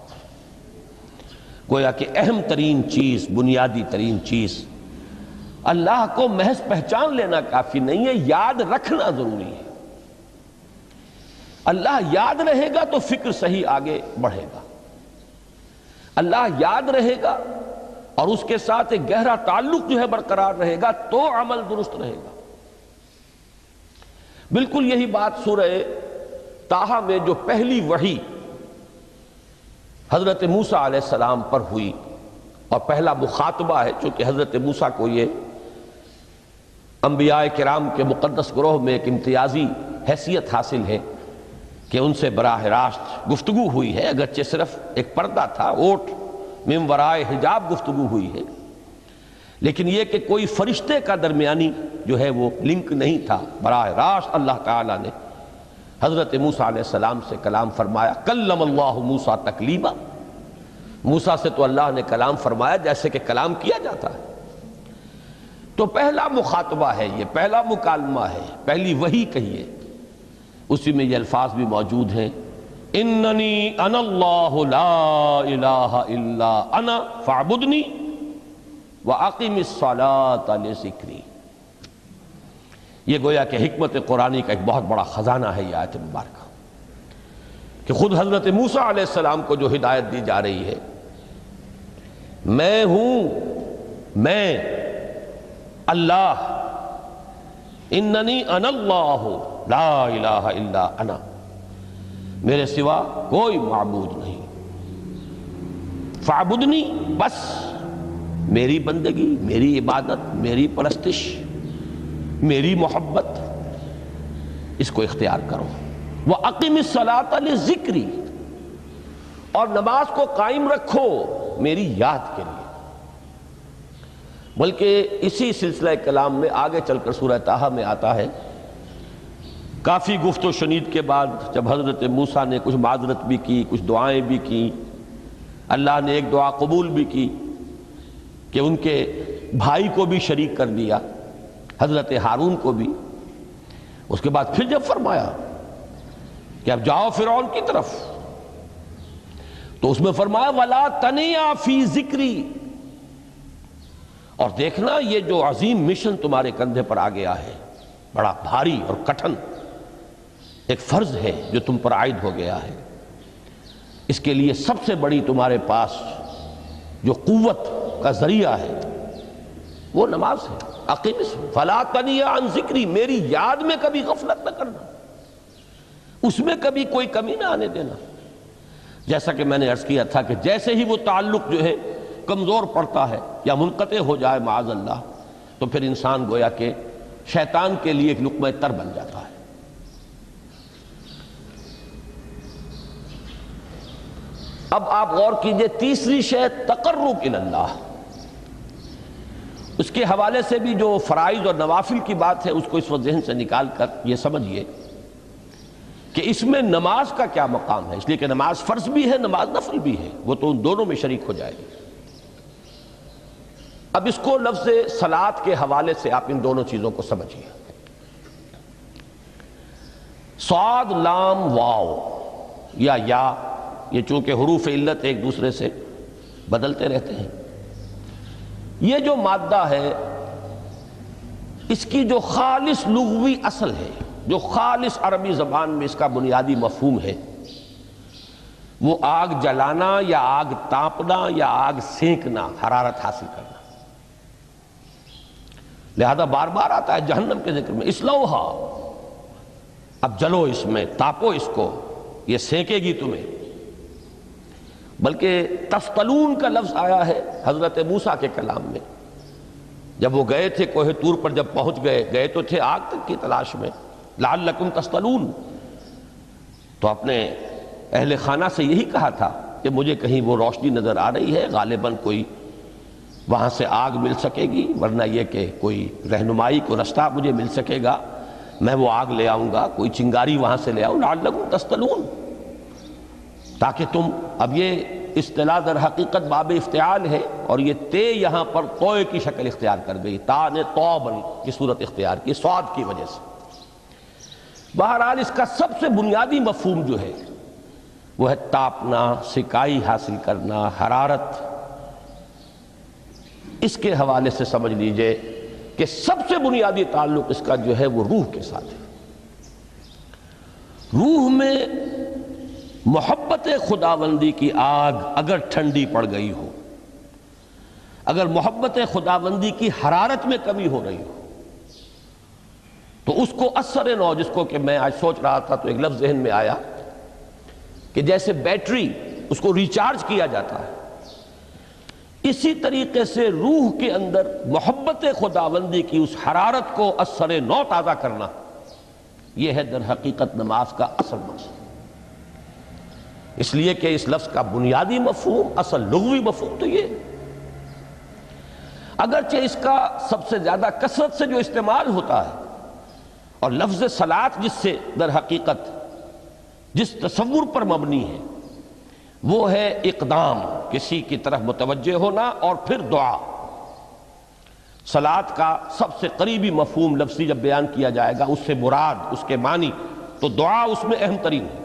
گویا کہ اہم ترین چیز، بنیادی ترین چیز، اللہ کو محض پہچان لینا کافی نہیں ہے، یاد رکھنا ضروری ہے۔ اللہ یاد رہے گا تو فکر صحیح آگے بڑھے گا، اللہ یاد رہے گا اور اس کے ساتھ ایک گہرا تعلق جو ہے برقرار رہے گا تو عمل درست رہے گا۔ بالکل یہی بات سورہ طٰہٰ میں جو پہلی وحی حضرت موسیٰ علیہ السلام پر ہوئی، اور پہلا مخاطبہ ہے، چونکہ حضرت موسیٰ کو یہ انبیاء کرام کے مقدس گروہ میں ایک امتیازی حیثیت حاصل ہے کہ ان سے براہ راست گفتگو ہوئی ہے، اگرچہ صرف ایک پردہ تھا، اوٹ من ورائے حجاب گفتگو ہوئی ہے، لیکن یہ کہ کوئی فرشتے کا درمیانی جو ہے وہ لنک نہیں تھا، براہ راست اللہ تعالیٰ نے حضرت موسیٰ علیہ السلام سے کلام فرمایا۔ کلم اللہ موسیٰ تکلیما، موسیٰ سے تو اللہ نے کلام فرمایا جیسے کہ کلام کیا جاتا ہے۔ تو پہلا مخاطبہ ہے، یہ پہلا مکالمہ ہے، پہلی وحی کہیے، اسی میں یہ الفاظ بھی موجود ہیں، اننی انا اللہ لا الہ الا انا فاعبدنی واقم الصلاۃ لذکری۔ یہ گویا کہ حکمت قرآنی کا ایک بہت بڑا خزانہ ہے یہ آیت مبارکہ، کہ خود حضرت موسیٰ علیہ السلام کو جو ہدایت دی جا رہی ہے، میں ہوں، میں اللہ، اننی انا اللہ لا الہ الا انا، میرے سوا کوئی معبود نہیں، فاعبدنی، بس میری بندگی، میری عبادت، میری پرستش، میری محبت، اس کو اختیار کرو۔ وَأَقِمِ الصَّلَاةَ لِذِكْرِي، اور نماز کو قائم رکھو میری یاد کے لیے۔ بلکہ اسی سلسلہ کلام میں آگے چل کر سورہ طٰہٰ میں آتا ہے، کافی گفت و شنید کے بعد جب حضرت موسیٰ نے کچھ معذرت بھی کی، کچھ دعائیں بھی کی، اللہ نے ایک دعا قبول بھی کی کہ ان کے بھائی کو بھی شریک کر دیا، حضرت ہارون کو بھی۔ اس کے بعد پھر جب فرمایا کہ اب جاؤ فرعون کی طرف، تو اس میں فرمایا وَلَا تَنِيَا فِي ذِكْرِي، اور دیکھنا یہ جو عظیم مشن تمہارے کندھے پر آ گیا ہے، بڑا بھاری اور کٹھن ایک فرض ہے جو تم پر عائد ہو گیا ہے، اس کے لیے سب سے بڑی تمہارے پاس جو قوت کا ذریعہ ہے وہ نماز ہے۔ اقیم فلا تنیا عن ذکری، میری یاد میں کبھی غفلت نہ کرنا، اس میں کبھی کوئی کمی نہ آنے دینا۔ جیسا کہ میں نے عرض کیا تھا کہ جیسے ہی وہ تعلق جو ہے کمزور پڑتا ہے یا منقطع ہو جائے معاذ اللہ، تو پھر انسان گویا کہ شیطان کے لیے ایک لقمہ تر بن جاتا ہے۔ اب آپ غور کیجئے، تیسری شے تقرب الی اللہ، اس کے حوالے سے بھی جو فرائض اور نوافل کی بات ہے اس کو اس وقت ذہن سے نکال کر یہ سمجھیے کہ اس میں نماز کا کیا مقام ہے، اس لیے کہ نماز فرض بھی ہے، نماز نفل بھی ہے، وہ تو ان دونوں میں شریک ہو جائے گی۔ اب اس کو لفظ صلاۃ کے حوالے سے آپ ان دونوں چیزوں کو سمجھیے۔ صاد لام واو یا یہ چونکہ حروف علت ایک دوسرے سے بدلتے رہتے ہیں، یہ جو مادہ ہے اس کی جو خالص لغوی اصل ہے، جو خالص عربی زبان میں اس کا بنیادی مفہوم ہے، وہ آگ جلانا یا آگ تاپنا یا آگ سینکنا، حرارت حاصل کرنا۔ لہذا بار بار آتا ہے جہنم کے ذکر میں اسلوہا، اب جلو اس میں، تاپو اس کو، یہ سینکے گی تمہیں۔ بلکہ تفتلون کا لفظ آیا ہے حضرت موسیٰ کے کلام میں، جب وہ گئے تھے کوہ طور پر، جب پہنچ گئے تو تھے آگ تک کی تلاش میں، لعلکم تفتلون، تو اپنے اہل خانہ سے یہی کہا تھا کہ مجھے کہیں وہ روشنی نظر آ رہی ہے، غالباً کوئی وہاں سے آگ مل سکے گی، ورنہ یہ کہ کوئی رہنمائی کو رستہ مجھے مل سکے گا، میں وہ آگ لے آؤں گا، کوئی چنگاری وہاں سے لے آؤں، لعلکم تفتلون، تاکہ تم، اب یہ اصطلاح در حقیقت باب افتعال ہے، اور یہ تے یہاں پر توئے کی شکل اختیار کر گئی، تا نے توبن کی صورت اختیار کی صاد کی وجہ سے۔ بہرحال اس کا سب سے بنیادی مفہوم جو ہے وہ ہے تاپنا، سکائی حاصل کرنا، حرارت۔ اس کے حوالے سے سمجھ لیجئے کہ سب سے بنیادی تعلق اس کا جو ہے وہ روح کے ساتھ ہے۔ روح میں محبت خداوندی کی آگ اگر ٹھنڈی پڑ گئی ہو، اگر محبت خداوندی کی حرارت میں کمی ہو رہی ہو، تو اس کو اثر نو، جس کو کہ میں آج سوچ رہا تھا تو ایک لفظ ذہن میں آیا کہ جیسے بیٹری اس کو ریچارج کیا جاتا ہے، اسی طریقے سے روح کے اندر محبت خداوندی کی اس حرارت کو اثر نو تازہ کرنا، یہ ہے در حقیقت نماز کا اصل مقصد۔ اس لیے کہ اس لفظ کا بنیادی مفہوم، اصل لغوی مفہوم تو یہ، اگرچہ اس کا سب سے زیادہ کثرت سے جو استعمال ہوتا ہے، اور لفظ صلاۃ جس سے در حقیقت جس تصور پر مبنی ہے وہ ہے اقدام، کسی کی طرف متوجہ ہونا اور پھر دعا۔ صلاۃ کا سب سے قریبی مفہوم لفظی جب بیان کیا جائے گا، اس سے مراد، اس کے معنی، تو دعا اس میں اہم ترین ہے۔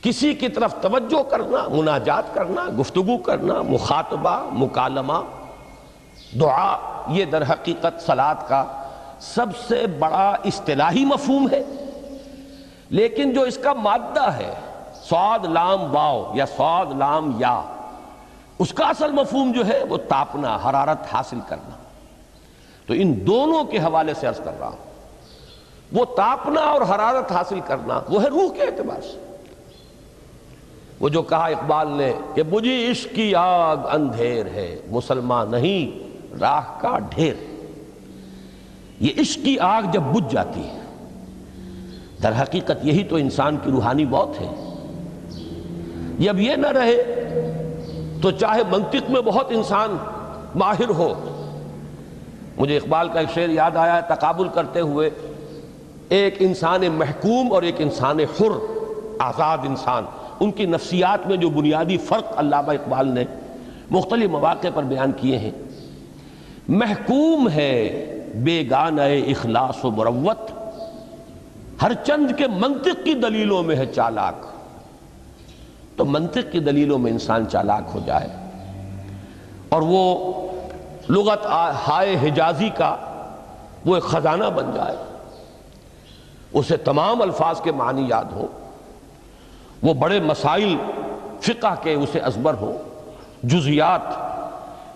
کسی کی طرف توجہ کرنا، مناجات کرنا، گفتگو کرنا، مخاطبہ، مکالمہ، دعا، یہ در حقیقت صلاۃ کا سب سے بڑا اصطلاحی مفہوم ہے۔ لیکن جو اس کا مادہ ہے، صاد لام واو یا صاد لام یا، اس کا اصل مفہوم جو ہے وہ تاپنا، حرارت حاصل کرنا۔ تو ان دونوں کے حوالے سے عرض کر رہا ہوں، وہ تاپنا اور حرارت حاصل کرنا وہ ہے روح کے اعتبار سے۔ وہ جو کہا اقبال نے کہ بجھی عشق کی آگ اندھیر ہے، مسلمان نہیں راہ کا ڈھیر۔ یہ عشق کی آگ جب بجھ جاتی ہے در حقیقت یہی تو انسان کی روحانی موت ہے۔ جب یہ نہ رہے تو چاہے منطق میں بہت انسان ماہر ہو۔ مجھے اقبال کا ایک شعر یاد آیا ہے، تقابل کرتے ہوئے ایک انسان محکوم اور ایک انسان حر، آزاد انسان، ان کی نفسیات میں جو بنیادی فرق علامہ اقبال نے مختلف مواقع پر بیان کیے ہیں۔ محکوم ہے بیگانہ اخلاص و مروت، ہر چند کے منطق کی دلیلوں میں ہے چالاک۔ تو منطق کی دلیلوں میں انسان چالاک ہو جائے اور وہ لغت ہائے حجازی کا وہ ایک خزانہ بن جائے، اسے تمام الفاظ کے معنی یاد ہو، وہ بڑے مسائل فقہ کے اسے ازبر ہو، جزیات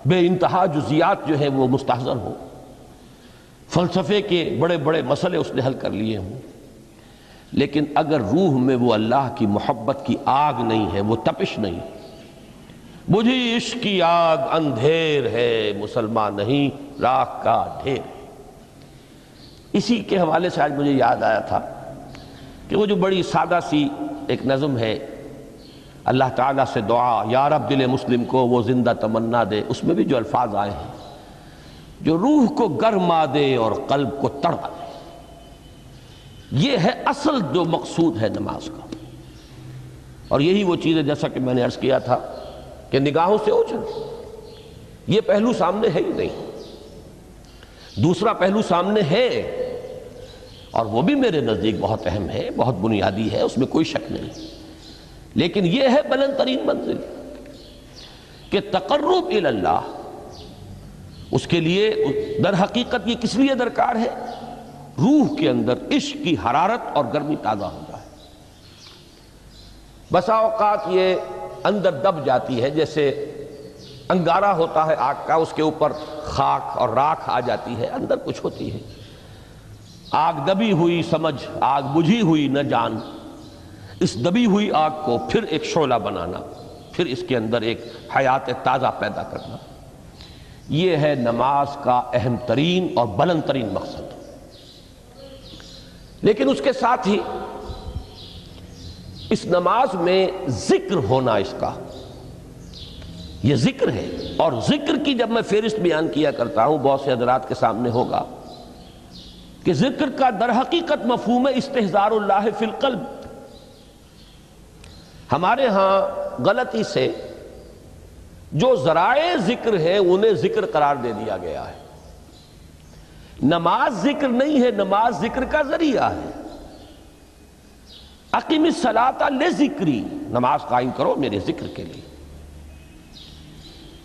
بے انتہا جزیات جو ہیں وہ مستحضر ہو، فلسفے کے بڑے بڑے مسئلے اس نے حل کر لیے ہوں، لیکن اگر روح میں وہ اللہ کی محبت کی آگ نہیں ہے، وہ تپش نہیں، بجھی عشق کی آگ اندھیر ہے، مسلمان نہیں راکھ کا ڈھیر۔ اسی کے حوالے سے آج مجھے یاد آیا تھا کہ وہ جو بڑی سادہ سی ایک نظم ہے، اللہ تعالیٰ سے دعا یا رب دل مسلم کو وہ زندہ تمنا دے، اس میں بھی جو الفاظ آئے ہیں، جو روح کو گرما دے اور قلب کو تڑپا دے، یہ ہے اصل جو مقصود ہے نماز کا۔ اور یہی وہ چیز ہے جیسا کہ میں نے عرض کیا تھا کہ نگاہوں سے اوجھل، یہ پہلو سامنے ہے ہی نہیں، دوسرا پہلو سامنے ہے اور وہ بھی میرے نزدیک بہت اہم ہے، بہت بنیادی ہے، اس میں کوئی شک نہیں، لیکن یہ ہے بلند ترین منزل کہ تقرب الی اللہ، اس کے لیے در حقیقت یہ کس لیے درکار ہے؟ روح کے اندر عشق کی حرارت اور گرمی تازہ ہو جائے۔ بسا اوقات یہ اندر دب جاتی ہے، جیسے انگارہ ہوتا ہے آگ کا، اس کے اوپر خاک اور راکھ آ جاتی ہے، اندر کچھ ہوتی ہے، آگ دبی ہوئی سمجھ آگ بجھی ہوئی نہ جان، اس دبی ہوئی آگ کو پھر ایک شعلہ بنانا، پھر اس کے اندر ایک حیات تازہ پیدا کرنا، یہ ہے نماز کا اہم ترین اور بلند ترین مقصد۔ لیکن اس کے ساتھ ہی اس نماز میں ذکر ہونا، اس کا یہ ذکر ہے، اور ذکر کی جب میں فہرست بیان کیا کرتا ہوں بہت سے حضرات کے سامنے ہوگا کہ ذکر کا در حقیقت مفہوم ہے استحضار اللہ فی القلب۔ ہمارے ہاں غلطی سے جو ذرائع ذکر ہیں انہیں ذکر قرار دے دیا گیا ہے۔ نماز ذکر نہیں ہے، نماز ذکر کا ذریعہ ہے۔ اقیم الصلاۃ لذکری، نماز قائم کرو میرے ذکر کے لیے۔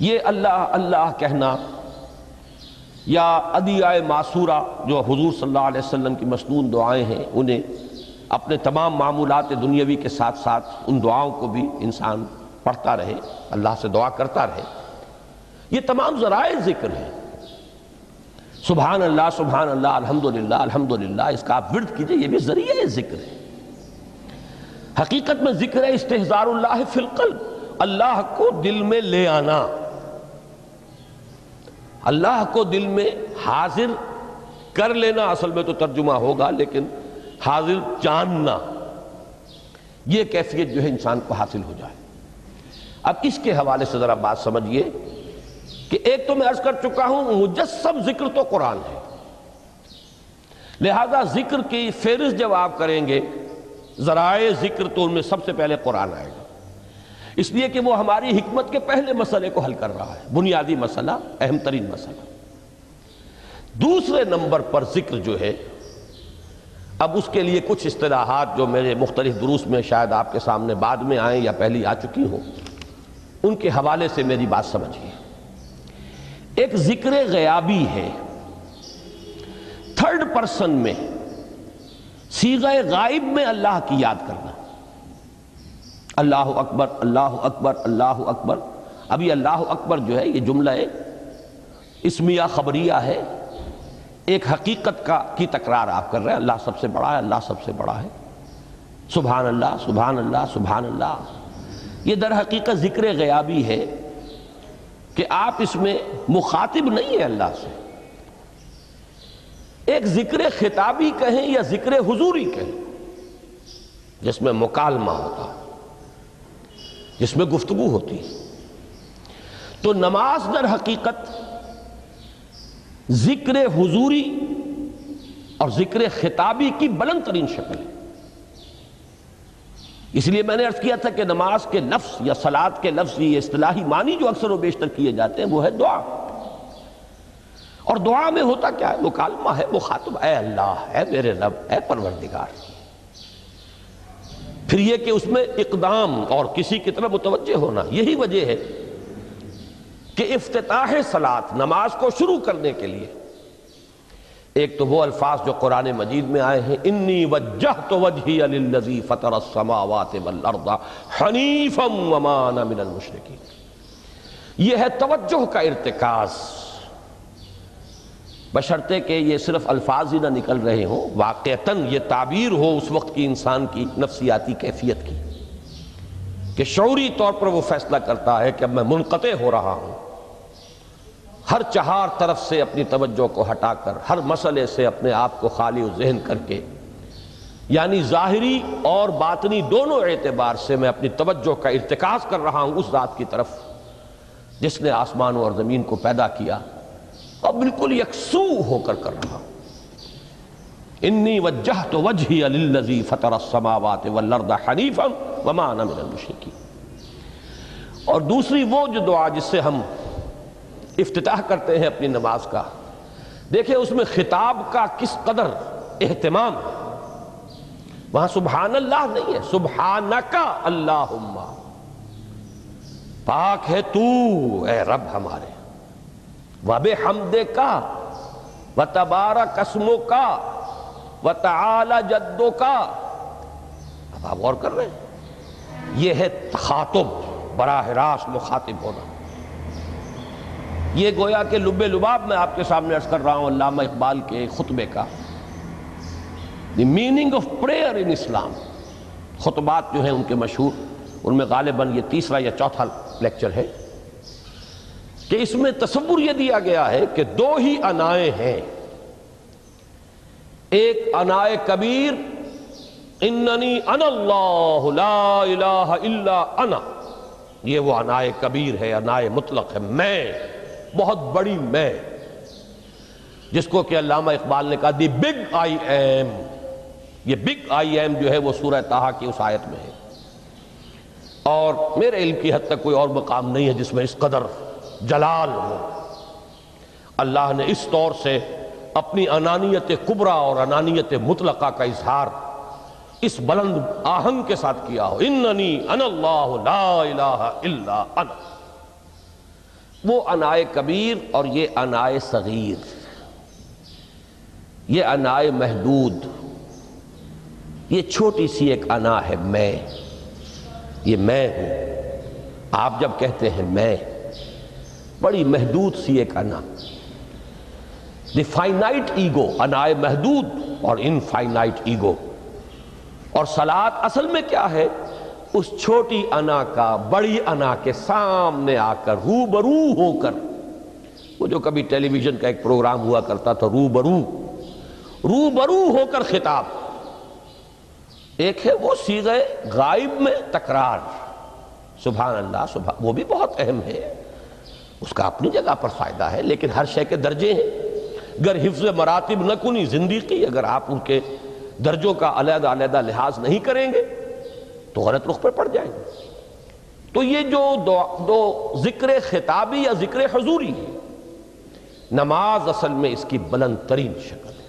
یہ اللہ اللہ کہنا یا ادعیہ معصورہ جو حضور صلی اللہ علیہ وسلم کی مسنون دعائیں ہیں، انہیں اپنے تمام معمولات دنیاوی کے ساتھ ساتھ ان دعاؤں کو بھی انسان پڑھتا رہے، اللہ سے دعا کرتا رہے، یہ تمام ذرائع ذکر ہیں۔ سبحان اللہ الحمدللہ الحمدللہ، اس کا آپ ورد کیجئے، یہ بھی ذریعہ ذکر ہے۔ حقیقت میں ذکر ہے استحضار اللہ فی القلب، اللہ کو دل میں لے آنا، اللہ کو دل میں حاضر کر لینا، اصل میں تو ترجمہ ہوگا، لیکن حاضر جاننا، یہ کیفیت جو ہے انسان کو حاصل ہو جائے۔ اب اس کے حوالے سے ذرا بات سمجھیے کہ ایک تو میں عرض کر چکا ہوں مجسم ذکر تو قرآن ہے، لہذا ذکر کی فہرست جب آپ کریں گے ذرائع ذکر تو ان میں سب سے پہلے قرآن آئے گا، اس لیے کہ وہ ہماری حکمت کے پہلے مسئلے کو حل کر رہا ہے، بنیادی مسئلہ، اہم ترین مسئلہ۔ دوسرے نمبر پر ذکر جو ہے، اب اس کے لیے کچھ اصطلاحات جو میرے مختلف دروس میں شاید آپ کے سامنے بعد میں آئیں یا پہلی آ چکی ہوں، ان کے حوالے سے میری بات سمجھیے۔ ایک ذکر غیابی ہے، تھرڈ پرسن میں، صیغہ غائب میں اللہ کی یاد کرنا، اللہ اکبر اللہ اکبر اللہ اکبر۔ ابھی اللہ اکبر جو ہے یہ جملہ اسمیہ خبریہ ہے، ایک حقیقت کی تکرار آپ کر رہے ہیں، اللہ سب سے بڑا ہے، اللہ سب سے بڑا ہے، سبحان اللہ سبحان اللہ سبحان اللہ۔ یہ در حقیقت ذکر غیابی ہے کہ آپ اس میں مخاطب نہیں ہیں اللہ سے، ایک ذکر خطابی کہیں یا ذکر حضوری کہیں، جس میں مکالمہ ہوتا ہے، جس میں گفتگو ہوتی ہے۔ تو نماز در حقیقت ذکر حضوری اور ذکر خطابی کی بلند ترین شکل ہے۔ اس لیے میں نے عرض کیا تھا کہ نماز کے لفظ یا صلاۃ کے لفظ، یہ اصطلاحی معنی جو اکثر و بیشتر کیے جاتے ہیں وہ ہے دعا، اور دعا میں ہوتا کیا ہے؟ مکالمہ ہے، مخاطب، اے اللہ، اے میرے رب، اے پروردگار۔ پھر یہ کہ اس میں اقدام اور کسی کی طرف متوجہ ہونا، یہی وجہ ہے کہ افتتاح صلاۃ، نماز کو شروع کرنے کے لیے ایک تو وہ الفاظ جو قرآن مجید میں آئے ہیں، انی وجہت وجہی للذی فطر السماوات والارض حنیفا وما انا من المشرکین، یہ ہے توجہ کا ارتکاز، بشرطے کہ یہ صرف الفاظ ہی نہ نکل رہے ہوں، واقعتاً یہ تعبیر ہو اس وقت کی انسان کی نفسیاتی کیفیت کی، کہ شعوری طور پر وہ فیصلہ کرتا ہے کہ اب میں منقطع ہو رہا ہوں، ہر چہار طرف سے اپنی توجہ کو ہٹا کر، ہر مسئلے سے اپنے آپ کو خالی و ذہن کر کے، یعنی ظاہری اور باطنی دونوں اعتبار سے میں اپنی توجہ کا ارتکاز کر رہا ہوں اس ذات کی طرف جس نے آسمانوں اور زمین کو پیدا کیا، اور بالکل یکسو ہو کر رہا ہوں۔ انی وجہت وجہی للذی فطر السماوات والارض حنیفا وما انا من المشرکین۔ اور دوسری وہ جو دعا جس سے ہم افتتاح کرتے ہیں اپنی نماز کا، دیکھیں اس میں خطاب کا کس قدر اہتمام ہے۔ وہاں سبحان اللہ نہیں ہے، سبحانک اللہم، پاک ہے تو اے رب ہمارے، وبحمدک وتبارک اسمک وتعالی جدک۔ اب آپ غور کر رہے ہیں، یہ ہے تخاطب، براہ راست مخاطب ہونا۔ یہ گویا کہ لب لباب میں آپ کے سامنے عرض کر رہا ہوں علامہ اقبال کے خطبے کا، دی میننگ آف پریئر ان اسلام۔ خطبات جو ہیں ان کے مشہور، ان میں غالباً یہ تیسرا یا چوتھا لیکچر ہے کہ اس میں تصور یہ دیا گیا ہے کہ دو ہی انائیں ہیں، ایک انائے کبیر اننی انا اللہ لا الہ الا انا، یہ وہ انائے کبیر ہے، انائے مطلق ہے، میں، بہت بڑی میں، جس کو کہ علامہ اقبال نے کہا دی بگ آئی ایم۔ یہ بگ آئی ایم جو ہے وہ سورہ طٰہٰ کی اس آیت میں ہے، اور میرے علم کی حد تک کوئی اور مقام نہیں ہے جس میں اس قدر جلال ہو۔ اللہ نے اس طور سے اپنی انانیت کبریٰ اور انانیت مطلقہ کا اظہار اس بلند آہنگ کے ساتھ کیا ہو، اننی انا اللہ لا الہ الا انا۔ وہ انائے کبیر اور یہ انائے صغیر، یہ انائے محدود، یہ چھوٹی سی ایک انا ہے، میں، یہ میں ہوں۔ آپ جب کہتے ہیں میں، بڑی محدود سی ایک انا، دی فائنائٹ ایگو، انائے محدود اور انفائنائٹ ایگو۔ اور صلاۃ اصل میں کیا ہے؟ اس چھوٹی انا کا بڑی انا کے سامنے آ کر، روبرو ہو کر، وہ جو کبھی ٹیلی ویژن کا ایک پروگرام ہوا کرتا تھا، روبرو ہو کر خطاب۔ ایک ہے وہ صیغہ غائب میں تکرار، سبحان اللہ، سبحان، وہ بھی بہت اہم ہے، اس کا اپنی جگہ پر فائدہ ہے، لیکن ہر شے کے درجے ہیں۔ گر حفظ مراتب نہ کنی زندگی، اگر آپ ان کے درجوں کا علیحدہ علیحدہ لحاظ نہیں کریں گے تو غلط رخ پر پڑ جائیں گے۔ تو یہ جو دو ذکر خطابی یا ذکر حضوری ہے، نماز اصل میں اس کی بلند ترین شکل ہے۔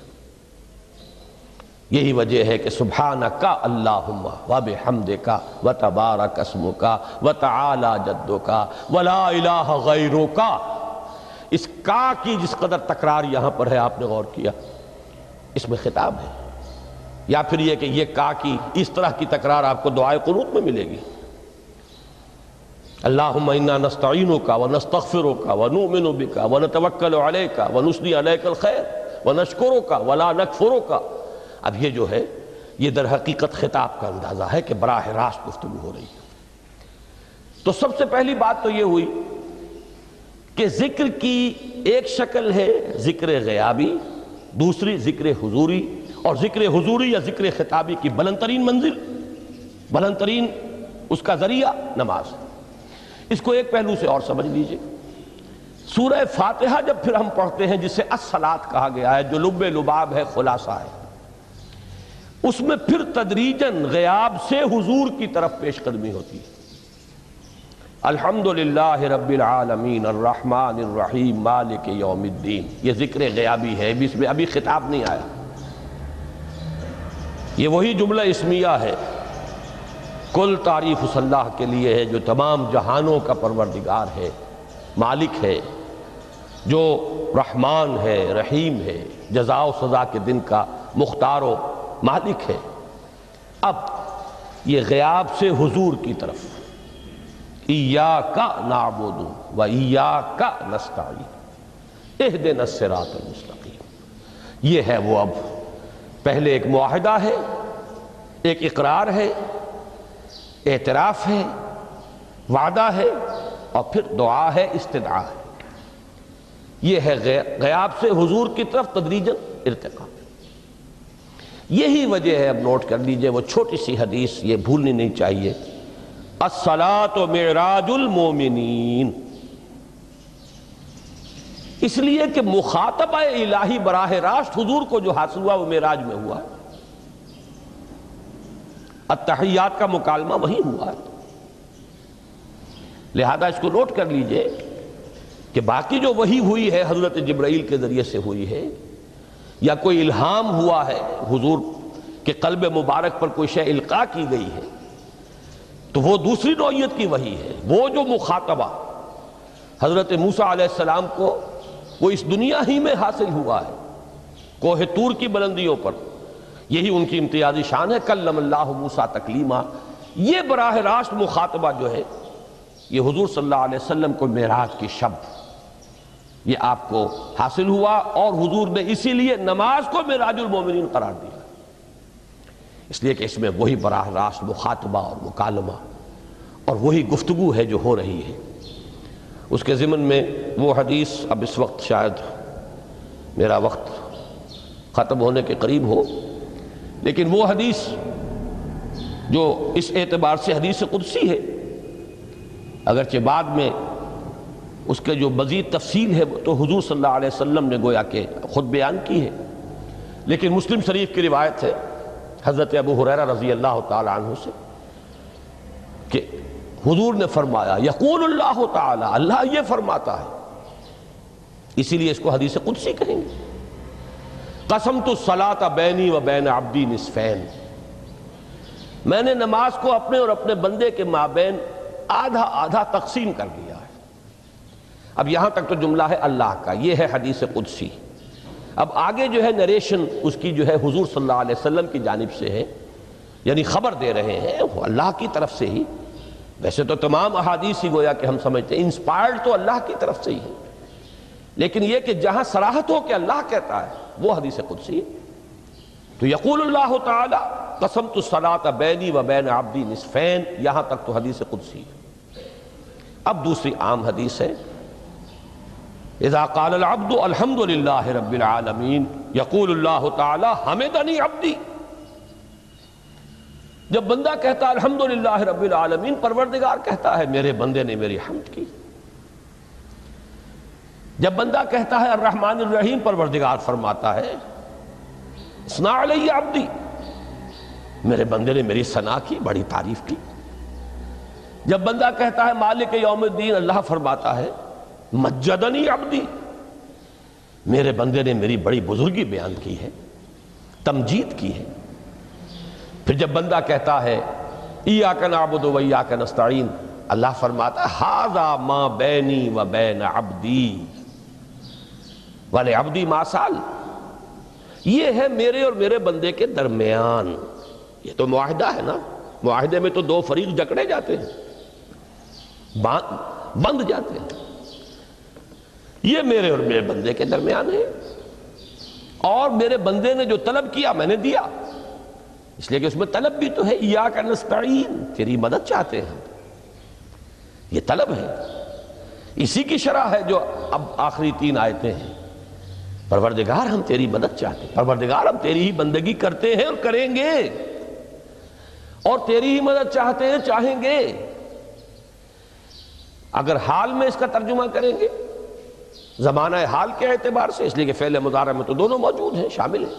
یہی وجہ ہے کہ سبحانک اللہم وبحمدک وتبارک اسمک وتعالی جدک ولا الہ غیرک۔ اس کا کی جس قدر تکرار یہاں پر ہے، آپ نے غور کیا، اس میں خطاب ہے، یا پھر یہ کہ یہ کا کی اس طرح کی تکرار آپ کو دعائے قنوت میں ملے گی۔ اللہم انا نستعینک ونستغفرک ونؤمن بک ونتوکل علیک ونثنی علیک الخیر ونشکرک ولا نکفرک۔ اب یہ جو ہے، یہ در حقیقت خطاب کا اندازہ ہے کہ براہ راست گفتگو ہو رہی ہے۔ تو سب سے پہلی بات تو یہ ہوئی کہ ذکر کی ایک شکل ہے ذکر غیابی، دوسری ذکر حضوری، اور ذکر حضوری یا ذکر خطابی کی بلند ترین منزل بلند ترین اس کا ذریعہ نماز ہے۔ اس کو ایک پہلو سے اور سمجھ لیجئے، سورہ فاتحہ جب پھر ہم پڑھتے ہیں جسے الصلاۃ کہا گیا ہے، جو لب لباب ہے، خلاصہ ہے، اس میں پھر تدریجاً غیاب سے حضور کی طرف پیش قدمی ہوتی ہے۔ الحمدللہ رب العالمین الرحمن الرحیم مالک یوم الدین، یہ ذکر غیابی ہے، اس میں ابھی خطاب نہیں آیا، یہ وہی جملہ اسمیہ ہے۔ کل تعریف اس اللہ کے لیے ہے جو تمام جہانوں کا پروردگار ہے، مالک ہے، جو رحمان ہے، رحیم ہے، جزا و سزا کے دن کا مختار و مالک ہے۔ اب یہ غیاب سے حضور کی طرف، ایاک نعبد و ایاک نستعین اہدنا الصراط المستقیم، یہ ہے وہ۔ اب پہلے ایک معاہدہ ہے، ایک اقرار ہے، اعتراف ہے، وعدہ ہے، اور پھر دعا ہے، استدعا ہے۔ یہ ہے غیاب سے حضور کی طرف تدریجاً ارتقاء۔ یہی وجہ ہے، اب نوٹ کر لیجئے، وہ چھوٹی سی حدیث یہ بھولنی نہیں چاہیے، الصلاۃ معراج المومنین، اس لیے کہ مخاطبہ الہی براہ راست حضور کو جو حاصل ہوا وہ معراج میں ہوا ہے، التحیات کا مکالمہ وہی ہوا ہے۔ لہذا اس کو نوٹ کر لیجئے کہ باقی جو وحی ہوئی ہے حضرت جبرائیل کے ذریعے سے ہوئی ہے، یا کوئی الہام ہوا ہے، حضور کے قلب مبارک پر کوئی شے القاء کی گئی ہے، تو وہ دوسری نوعیت کی وحی ہے۔ وہ جو مخاطبہ حضرت موسیٰ علیہ السلام کو وہ اس دنیا ہی میں حاصل ہوا ہے، کوہ طور کی بلندیوں پر، یہی ان کی امتیازی شان ہے، کلم اللہ موسیٰ تکلیما۔ یہ براہ راست مخاطبہ جو ہے یہ حضور صلی اللہ علیہ وسلم کو معراج کی شب یہ آپ کو حاصل ہوا، اور حضور نے اسی لیے نماز کو معراج المومنین قرار دیا، اس لیے کہ اس میں وہی براہ راست مخاطبہ اور مکالمہ اور وہی گفتگو ہے جو ہو رہی ہے۔ اس کے ضمن میں وہ حدیث، اب اس وقت شاید میرا وقت ختم ہونے کے قریب ہو، لیکن وہ حدیث جو اس اعتبار سے حدیث قدسی ہے، اگرچہ بعد میں اس کے جو مزید تفصیل ہے تو حضور صلی اللہ علیہ وسلم نے گویا کہ خود بیان کی ہے، لیکن مسلم شریف کی روایت ہے حضرت ابو ہریرہ رضی اللہ تعالی عنہ سے کہ حضور نے فرمایا، یقول اللہ تعالی، اللہ یہ فرماتا ہے، اسی لیے اس کو حدیث قدسی کہیں گے، قسمت الصلاۃ بینی و بین عبدی نصفین، میں نے نماز کو اپنے اور اپنے بندے کے مابین آدھا آدھا تقسیم کر دیا ہے۔ اب یہاں تک تو جملہ ہے اللہ کا، یہ ہے حدیث قدسی۔ اب آگے جو ہے نریشن اس کی جو ہے حضور صلی اللہ علیہ وسلم کی جانب سے ہے، یعنی خبر دے رہے ہیں وہ اللہ کی طرف سے ہی۔ ویسے تو تمام احادیث ہی گویا کہ ہم سمجھتے ہیں انسپائرڈ تو اللہ کی طرف سے ہی ہے، لیکن یہ کہ جہاں صراحت ہو کہ اللہ کہتا ہے وہ حدیث قدسی ہے۔ تو یقول اللہ تعالی قسمت الصلاۃ بینی و بین عبدی نصفین، یہاں تک تو حدیث قدسی ہے۔ اب دوسری عام حدیث ہے، اذا قال العبد الحمد للہ رب العالمین یقول اللہ تعالی حمدنی عبدی، جب بندہ کہتا ہے الحمدللہ رب العالمین، پروردگار کہتا ہے میرے بندے نے میری حمد کی۔ جب بندہ کہتا ہے الرحمن الرحیم، پروردگار فرماتا ہے اثنا علی عبدی، میرے بندے نے میری ثنا کی، بڑی تعریف کی۔ جب بندہ کہتا ہے مالک یوم الدین، اللہ فرماتا ہے مجدنی عبدی، میرے بندے نے میری بڑی بزرگی بیان کی ہے، تمجید کی ہے۔ پھر جب بندہ کہتا ہے ایاک نعبد و ایاک نستعین، اللہ فرماتا ہے ھذا ما بینی و بین عبدی ولعبدی ما سأل، یہ ہے میرے اور میرے بندے کے درمیان۔ یہ تو معاہدہ ہے نا، معاہدے میں تو دو فریق جکڑے جاتے ہیں، بند جاتے ہیں، یہ میرے اور میرے بندے کے درمیان ہے، اور میرے بندے نے جو طلب کیا میں نے دیا، اس لیے کہ اس میں طلب بھی تو ہے، ایاک نستعین، تیری مدد چاہتے ہیں، یہ طلب ہے۔ اسی کی شرح ہے جو اب آخری تین آیتیں ہیں، پروردگار ہم تیری مدد چاہتے ہیں، پروردگار ہم تیری ہی بندگی کرتے ہیں اور کریں گے، اور تیری ہی مدد چاہتے ہیں، چاہیں گے۔ اگر حال میں اس کا ترجمہ کریں گے، زمانہ حال کے اعتبار سے، اس لیے کہ فعل مضارع میں تو دونوں موجود ہیں، شامل ہیں،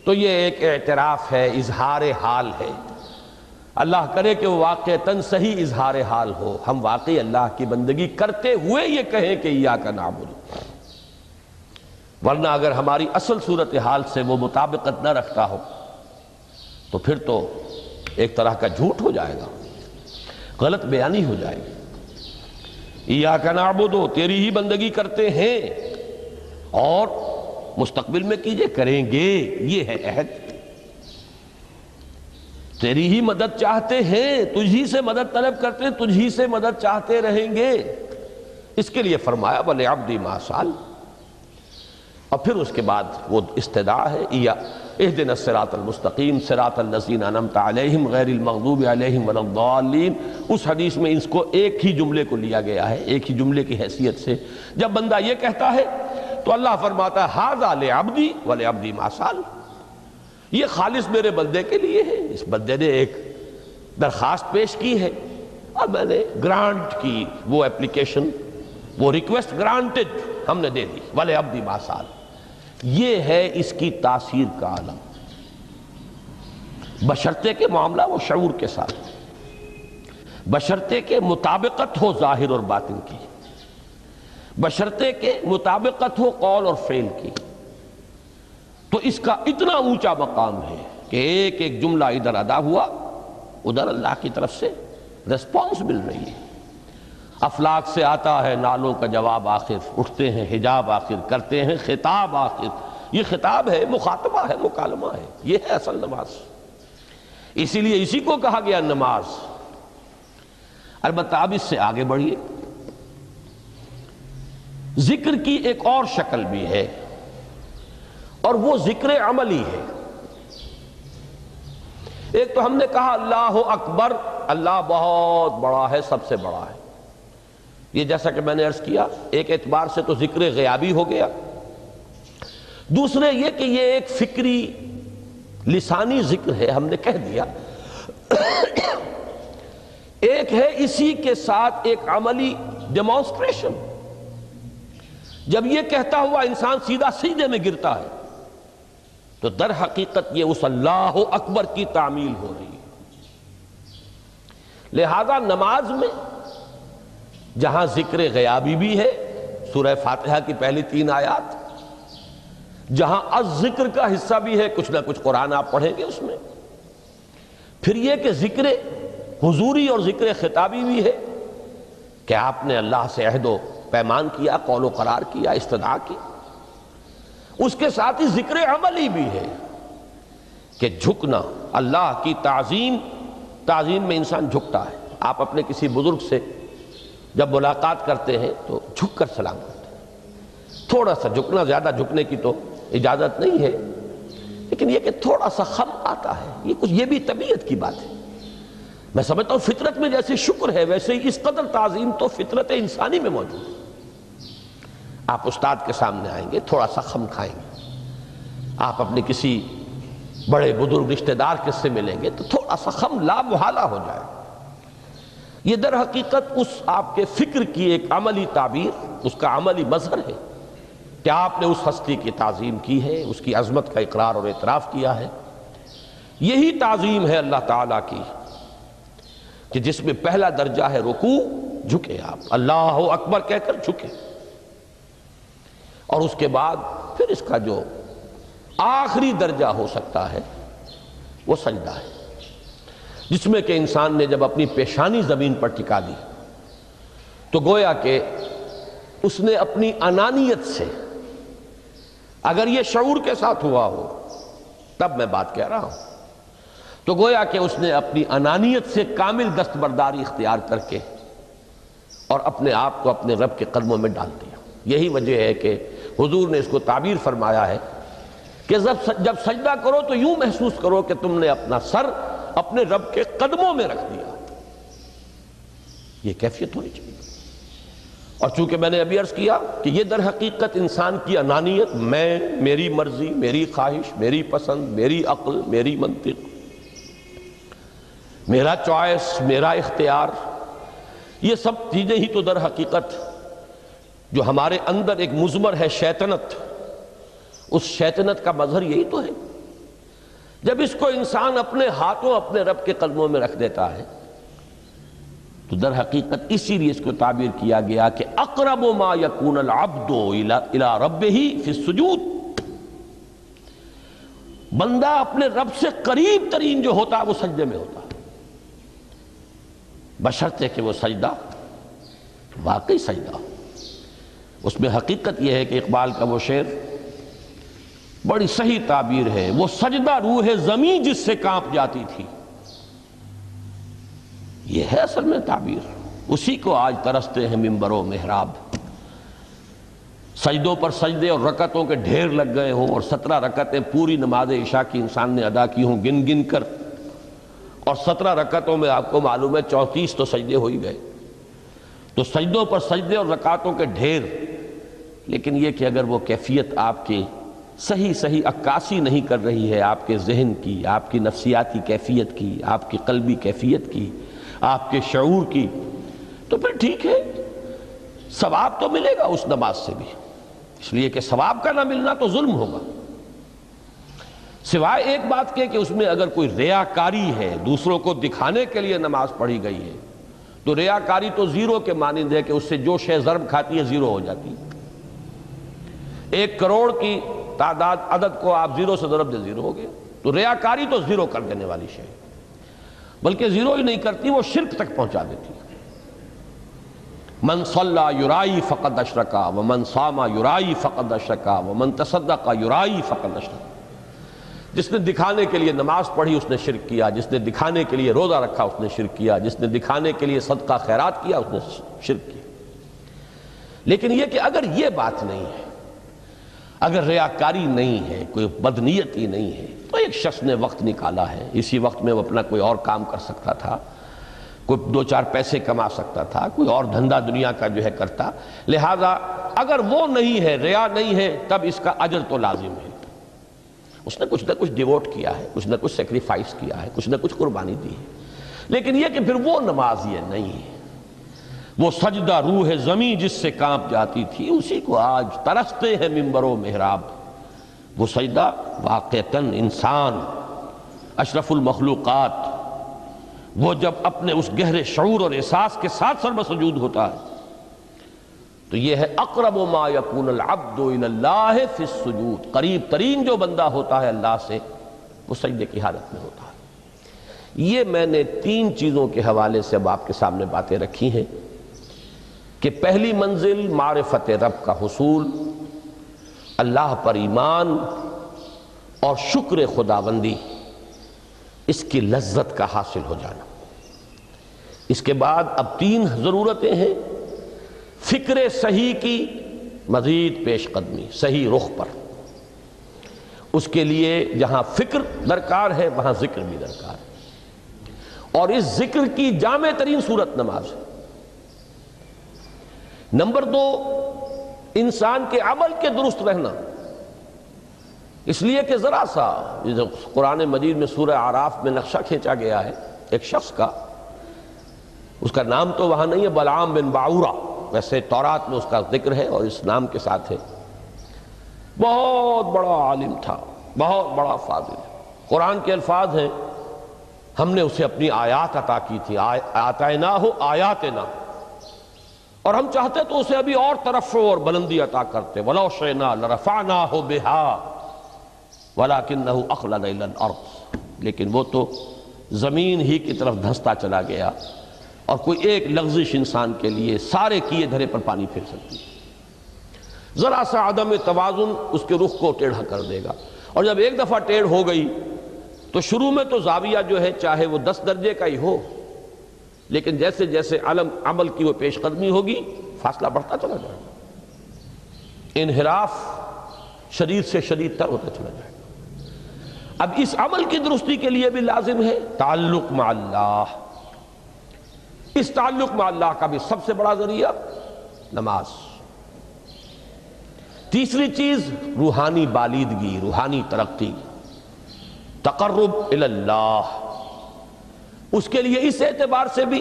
تو یہ ایک اعتراف ہے، اظہار حال ہے۔ اللہ کرے کہ وہ واقعتاً صحیح اظہار حال ہو، ہم واقعی اللہ کی بندگی کرتے ہوئے یہ کہیں کہ ایاک نعبد، ورنہ اگر ہماری اصل صورتحال سے وہ مطابقت نہ رکھتا ہو تو پھر تو ایک طرح کا جھوٹ ہو جائے گا، غلط بیانی ہو جائے گی۔ ایاک نعبد، تیری ہی بندگی کرتے ہیں، اور مستقبل میں کیجئے، کریں گے، یہ ہے عہد۔ تیری ہی مدد چاہتے ہیں، تجھی سے مدد طلب کرتے ہیں، تجھی سے مدد چاہتے رہیں گے۔ اس کے لیے فرمایا وَلِعَبْدِ مَا سَأَلَ، اور پھر اس کے بعد وہ استدعا ہے، اهدنا الصراط المستقیم صراط الذین انعمت علیہم غیر المغضوب علیہم ولا الضالین۔ اس حدیث میں اس کو ایک ہی جملے کو لیا گیا ہے، ایک ہی جملے کی حیثیت سے۔ جب بندہ یہ کہتا ہے تو اللہ فرماتا ہے ھذا لعبدی ولعبدی ما سأل، یہ خالص میرے بندے کے لیے ہے۔ اس بندے نے ایک درخواست پیش کی ہے اور میں نے گرانٹ کی، وہ اپلیکیشن، وہ ریکویسٹ گرانٹڈ ہم نے دے دی، ولعبدی ما سأل۔ یہ ہے اس کی تاثیر کا عالم، بشرطے کے معاملہ وہ شعور کے ساتھ، بشرطے کے مطابقت ہو ظاہر اور باطن کی، بشرطے کے مطابقت ہو قول اور فعل کی، تو اس کا اتنا اونچا مقام ہے کہ ایک ایک جملہ ادھر ادا ہوا، ادھر اللہ کی طرف سے ریسپانس مل رہی ہے۔ افلاک سے آتا ہے نالوں کا جواب آخر، اٹھتے ہیں حجاب آخر، کرتے ہیں خطاب آخر۔ یہ خطاب ہے، مخاطبہ ہے، مکالمہ ہے، یہ ہے اصل نماز۔ اسی لیے اسی کو کہا گیا نماز۔ البتہ اب اس سے آگے بڑھیے، ذکر کی ایک اور شکل بھی ہے، اور وہ ذکر عملی ہے۔ ایک تو ہم نے کہا اللہ اکبر، اللہ بہت بڑا ہے، سب سے بڑا ہے۔ یہ جیسا کہ میں نے عرض کیا، ایک اعتبار سے تو ذکر غیابی ہو گیا، دوسرے یہ کہ یہ ایک فکری لسانی ذکر ہے، ہم نے کہہ دیا۔ ایک ہے اسی کے ساتھ ایک عملی ڈیمانسٹریشن، جب یہ کہتا ہوا انسان سیدھا سجدے میں گرتا ہے تو در حقیقت یہ اس اللہ اکبر کی تعمیل ہو رہی ہے۔ لہذا نماز میں جہاں ذکر غیابی بھی ہے، سورہ فاتحہ کی پہلی 3 آیات، جہاں الذکر کا حصہ بھی ہے، کچھ نہ کچھ قرآن آپ پڑھیں گے اس میں، پھر یہ کہ ذکر حضوری اور ذکر خطابی بھی ہے کہ آپ نے اللہ سے عہد و پیمان کیا، قول و قرار کیا، استدعا کی۔ اس کے ساتھ ہی ذکر عملی بھی ہے کہ جھکنا، اللہ کی تعظیم میں انسان جھکتا ہے۔ آپ اپنے کسی بزرگ سے جب ملاقات کرتے ہیں تو جھک کر سلام کرتے ہیں، تھوڑا سا جھکنا، زیادہ جھکنے کی تو اجازت نہیں ہے، لیکن یہ کہ تھوڑا سا خم آتا ہے، یہ بھی طبیعت کی بات ہے۔ میں سمجھتا ہوں فطرت میں جیسے شکر ہے، ویسے ہی اس قدر تعظیم تو فطرت انسانی میں موجود ہے۔ آپ استاد کے سامنے آئیں گے، تھوڑا سا خم کھائیں گے، آپ اپنے کسی بڑے بزرگ رشتہ دار کے سے ملیں گے تو تھوڑا سا خم لا محالہ ہو جائے۔ یہ در حقیقت اس آپ کے فکر کی ایک عملی تعبیر، اس کا عملی مظہر ہے کہ آپ نے اس ہستی کی تعظیم کی ہے، اس کی عظمت کا اقرار اور اعتراف کیا ہے۔ یہی تعظیم ہے اللہ تعالیٰ کی کہ جس میں پہلا درجہ ہے رکوع، جھکے آپ، اللہ اکبر کہہ کر جھکے، اور اس کے بعد پھر اس کا جو آخری درجہ ہو سکتا ہے وہ سجدہ ہے، جس میں کہ انسان نے جب اپنی پیشانی زمین پر ٹکا دی تو گویا کہ اس نے اپنی انانیت سے، اگر یہ شعور کے ساتھ ہوا ہو تب میں بات کہہ رہا ہوں، تو گویا کہ اس نے اپنی انانیت سے کامل دستبرداری اختیار کر کے اور اپنے آپ کو اپنے رب کے قدموں میں ڈال دیا۔ یہی وجہ ہے کہ حضور نے اس کو تعبیر فرمایا ہے کہ جب سجدہ کرو تو یوں محسوس کرو کہ تم نے اپنا سر اپنے رب کے قدموں میں رکھ دیا۔ یہ کیفیت ہونی چاہیے، اور چونکہ میں نے ابھی عرض کیا کہ یہ در حقیقت انسان کی انانیت، میں، میری مرضی، میری خواہش، میری پسند، میری عقل، میری منطق، میرا چوائس، میرا اختیار، یہ سب چیزیں ہی تو در حقیقت جو ہمارے اندر ایک مضمر ہے شیطنت، اس شیطنت کا مظہر یہی تو ہے۔ جب اس کو انسان اپنے ہاتھوں اپنے رب کے قدموں میں رکھ دیتا ہے تو در حقیقت اسی لیے اس کو تعبیر کیا گیا کہ اقرب ما یکون العبد الی ربہ فی السجود، بندہ اپنے رب سے قریب ترین جو ہوتا ہے وہ سجدے میں ہوتا ہے، بشرطے کہ وہ سجدہ واقعی سجدہ ہو۔ اس میں حقیقت یہ ہے کہ اقبال کا وہ شعر بڑی صحیح تعبیر ہے، وہ سجدہ روح زمین جس سے کانپ جاتی تھی، یہ ہے اصل میں تعبیر، اسی کو آج ترستے ہیں ممبر و محراب۔ سجدوں پر سجدے اور رکعتوں کے ڈھیر لگ گئے ہوں، اور 17 رکعتیں پوری نماز عشاء کی انسان نے ادا کی ہوں گن گن کر، اور 17 رکعتوں میں آپ کو معلوم ہے 34 تو سجدے ہو ہی گئے، تو سجدوں پر سجدے اور رکعتوں کے ڈھیر، لیکن یہ کہ اگر وہ کیفیت آپ کے صحیح عکاسی نہیں کر رہی ہے آپ کے ذہن کی، آپ کی نفسیاتی کیفیت کی، آپ کی قلبی کیفیت کی، آپ کے شعور کی، تو پھر ٹھیک ہے، ثواب تو ملے گا اس نماز سے بھی، اس لیے کہ ثواب کا نہ ملنا تو ظلم ہوگا، سوائے ایک بات کہ اس میں اگر کوئی ریاکاری ہے، دوسروں کو دکھانے کے لیے نماز پڑھی گئی ہے، تو ریاکاری تو زیرو کے مانند ہے کہ اس سے جو شے ضرب کھاتی ہے زیرو ہو جاتی ہے۔ 1 کروڑ کی تعداد عدد کو آپ زیرو سے ضرب دے زیرو ہو گیا، تو ریاکاری تو زیرو کر دینے والی شے، بلکہ زیرو ہی نہیں کرتی، وہ شرک تک پہنچا دیتی ہے۔ من صلی یرائی فقد اشرکا ومن صام یرائی فقد اشرکا ومن تصدق یرائی فقد اشرکا، جس نے دکھانے کے لیے نماز پڑھی اس نے شرک کیا، جس نے دکھانے کے لیے روزہ رکھا اس نے شرک کیا، جس نے دکھانے کے لیے صدقہ خیرات کیا اس نے شرک کیا۔ لیکن یہ کہ اگر یہ بات نہیں ہے، اگر ریاکاری نہیں ہے، کوئی بدنیتی نہیں ہے، تو ایک شخص نے وقت نکالا ہے، اسی وقت میں وہ اپنا کوئی اور کام کر سکتا تھا، کوئی 2-4 پیسے کما سکتا تھا، کوئی اور دھندا دنیا کا جو ہے کرتا، لہذا اگر وہ نہیں ہے، ریا نہیں ہے، تب اس کا اجر تو لازم ہے، اس نے کچھ نہ کچھ ڈیووٹ کیا ہے، کچھ نہ کچھ سیکریفائس کیا ہے، کچھ نہ کچھ قربانی دی ہے۔ لیکن یہ کہ پھر وہ نماز یہ نہیں ہے، وہ سجدہ روح زمین جس سے کانپ جاتی تھی، اسی کو آج ترستے ہیں ممبر و محراب۔ وہ سجدہ واقعتاً انسان اشرف المخلوقات وہ جب اپنے اس گہرے شعور اور احساس کے ساتھ سر بسجود ہوتا ہے تو یہ ہے اقرب ما یکون العبد الی اللہ فی السجود، قریب ترین جو بندہ ہوتا ہے اللہ سے وہ سجدے کی حالت میں ہوتا ہے۔ یہ میں نے 3 چیزوں کے حوالے سے اب آپ کے سامنے باتیں رکھی ہیں کہ پہلی منزل معرفت رب کا حصول، اللہ پر ایمان اور شکر خداوندی، اس کی لذت کا حاصل ہو جانا۔ اس کے بعد اب 3 ضرورتیں ہیں، فکر صحیح کی مزید پیش قدمی، صحیح رخ پر، اس کے لیے جہاں فکر درکار ہے وہاں ذکر بھی درکار ہے، اور اس ذکر کی جامع ترین صورت نماز ہے۔ نمبر 2، انسان کے عمل کے درست رہنا، اس لیے کہ ذرا سا قرآن مجید میں سورہ اعراف میں نقشہ کھینچا گیا ہے ایک شخص کا، اس کا نام تو وہاں نہیں ہے، بلعام بن باعورہ، ویسے تورات میں اس کا ذکر ہے اور اس نام کے ساتھ ہے، بہت بڑا عالم تھا، بہت بڑا فاضل، قرآن کے الفاظ ہیں ہم نے اسے اپنی آیات عطا کی تھی، آتیناہ آیاتنا، اور ہم چاہتے تو اسے ابھی اور ترفع اور بلندی عطا کرتے، وَلَوْ شِئْنَا لَرَفَعْنَاهُ بِهَا وَلَكِنَّهُ أَخْلَدَ إِلَى الْأَرْضِ، لیکن وہ تو زمین ہی کی طرف دھنستا چلا گیا، اور کوئی ایک لغزش انسان کے لیے سارے کیے دھرے پر پانی پھر سکتی ہے، ذرا سا عدم توازن اس کے رخ کو ٹیڑھا کر دے گا، اور جب ایک دفعہ ٹیڑھ ہو گئی تو شروع میں تو زاویہ جو ہے چاہے وہ 10 درجے کا ہی ہو، لیکن جیسے جیسے عمل کی وہ پیش قدمی ہوگی فاصلہ بڑھتا چلا جائے گا، انحراف شدید سے شدید تر ہوتا چلا جائے گا۔ اب اس عمل کی درستی کے لیے بھی لازم ہے تعلق مع اللہ، اس تعلق مع اللہ کا بھی سب سے بڑا ذریعہ نماز۔ تیسری چیز روحانی بالیدگی، روحانی ترقی، تقرب الی اللہ، اس کے لیے اس اعتبار سے بھی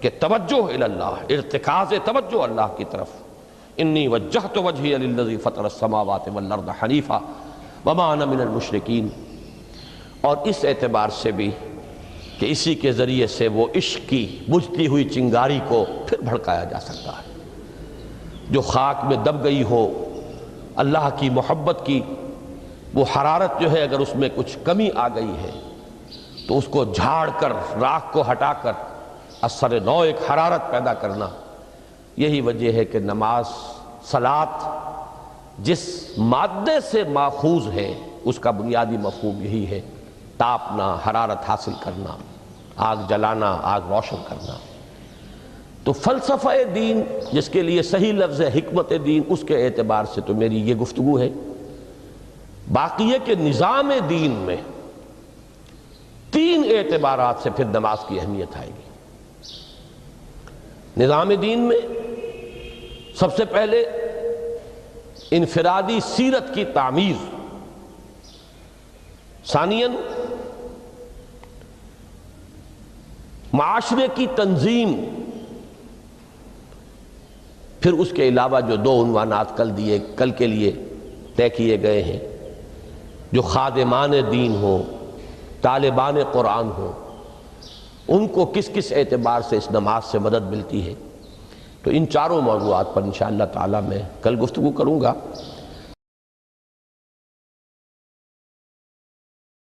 کہ توجہ اللہ، ارتکاز توجہ اللہ کی طرف، انی وجہت وجہی للذی فطر السماوات والارض حنیفا وما انا من المشرکین، اور اس اعتبار سے بھی کہ اسی کے ذریعے سے وہ عشق کی بجھتی ہوئی چنگاری کو پھر بھڑکایا جا سکتا ہے۔ جو خاک میں دب گئی ہو اللہ کی محبت کی وہ حرارت جو ہے، اگر اس میں کچھ کمی آ گئی ہے تو اس کو جھاڑ کر، راکھ کو ہٹا کر اثر نو ایک حرارت پیدا کرنا، یہی وجہ ہے کہ نماز، صلاۃ جس مادے سے ماخوذ ہے اس کا بنیادی مفہوم یہی ہے، تاپنا، حرارت حاصل کرنا، آگ جلانا، آگ روشن کرنا۔ تو فلسفہ دین جس کے لیے صحیح لفظ ہے حکمت دین، اس کے اعتبار سے تو میری یہ گفتگو ہے۔ باقی ہے کہ نظام دین میں تین اعتبارات سے پھر نماز کی اہمیت آئے گی۔ نظام دین میں سب سے پہلے انفرادی سیرت کی تعمیر، ثانیاً معاشرے کی تنظیم، پھر اس کے علاوہ جو دو عنوانات کل کے لیے طے کیے گئے ہیں، جو خادمان دین ہوں، طالبان قرآن ہوں، ان کو کس کس اعتبار سے اس نماز سے مدد ملتی ہے۔ تو ان چاروں موضوعات پر انشاءاللہ تعالی میں کل گفتگو کروں گا۔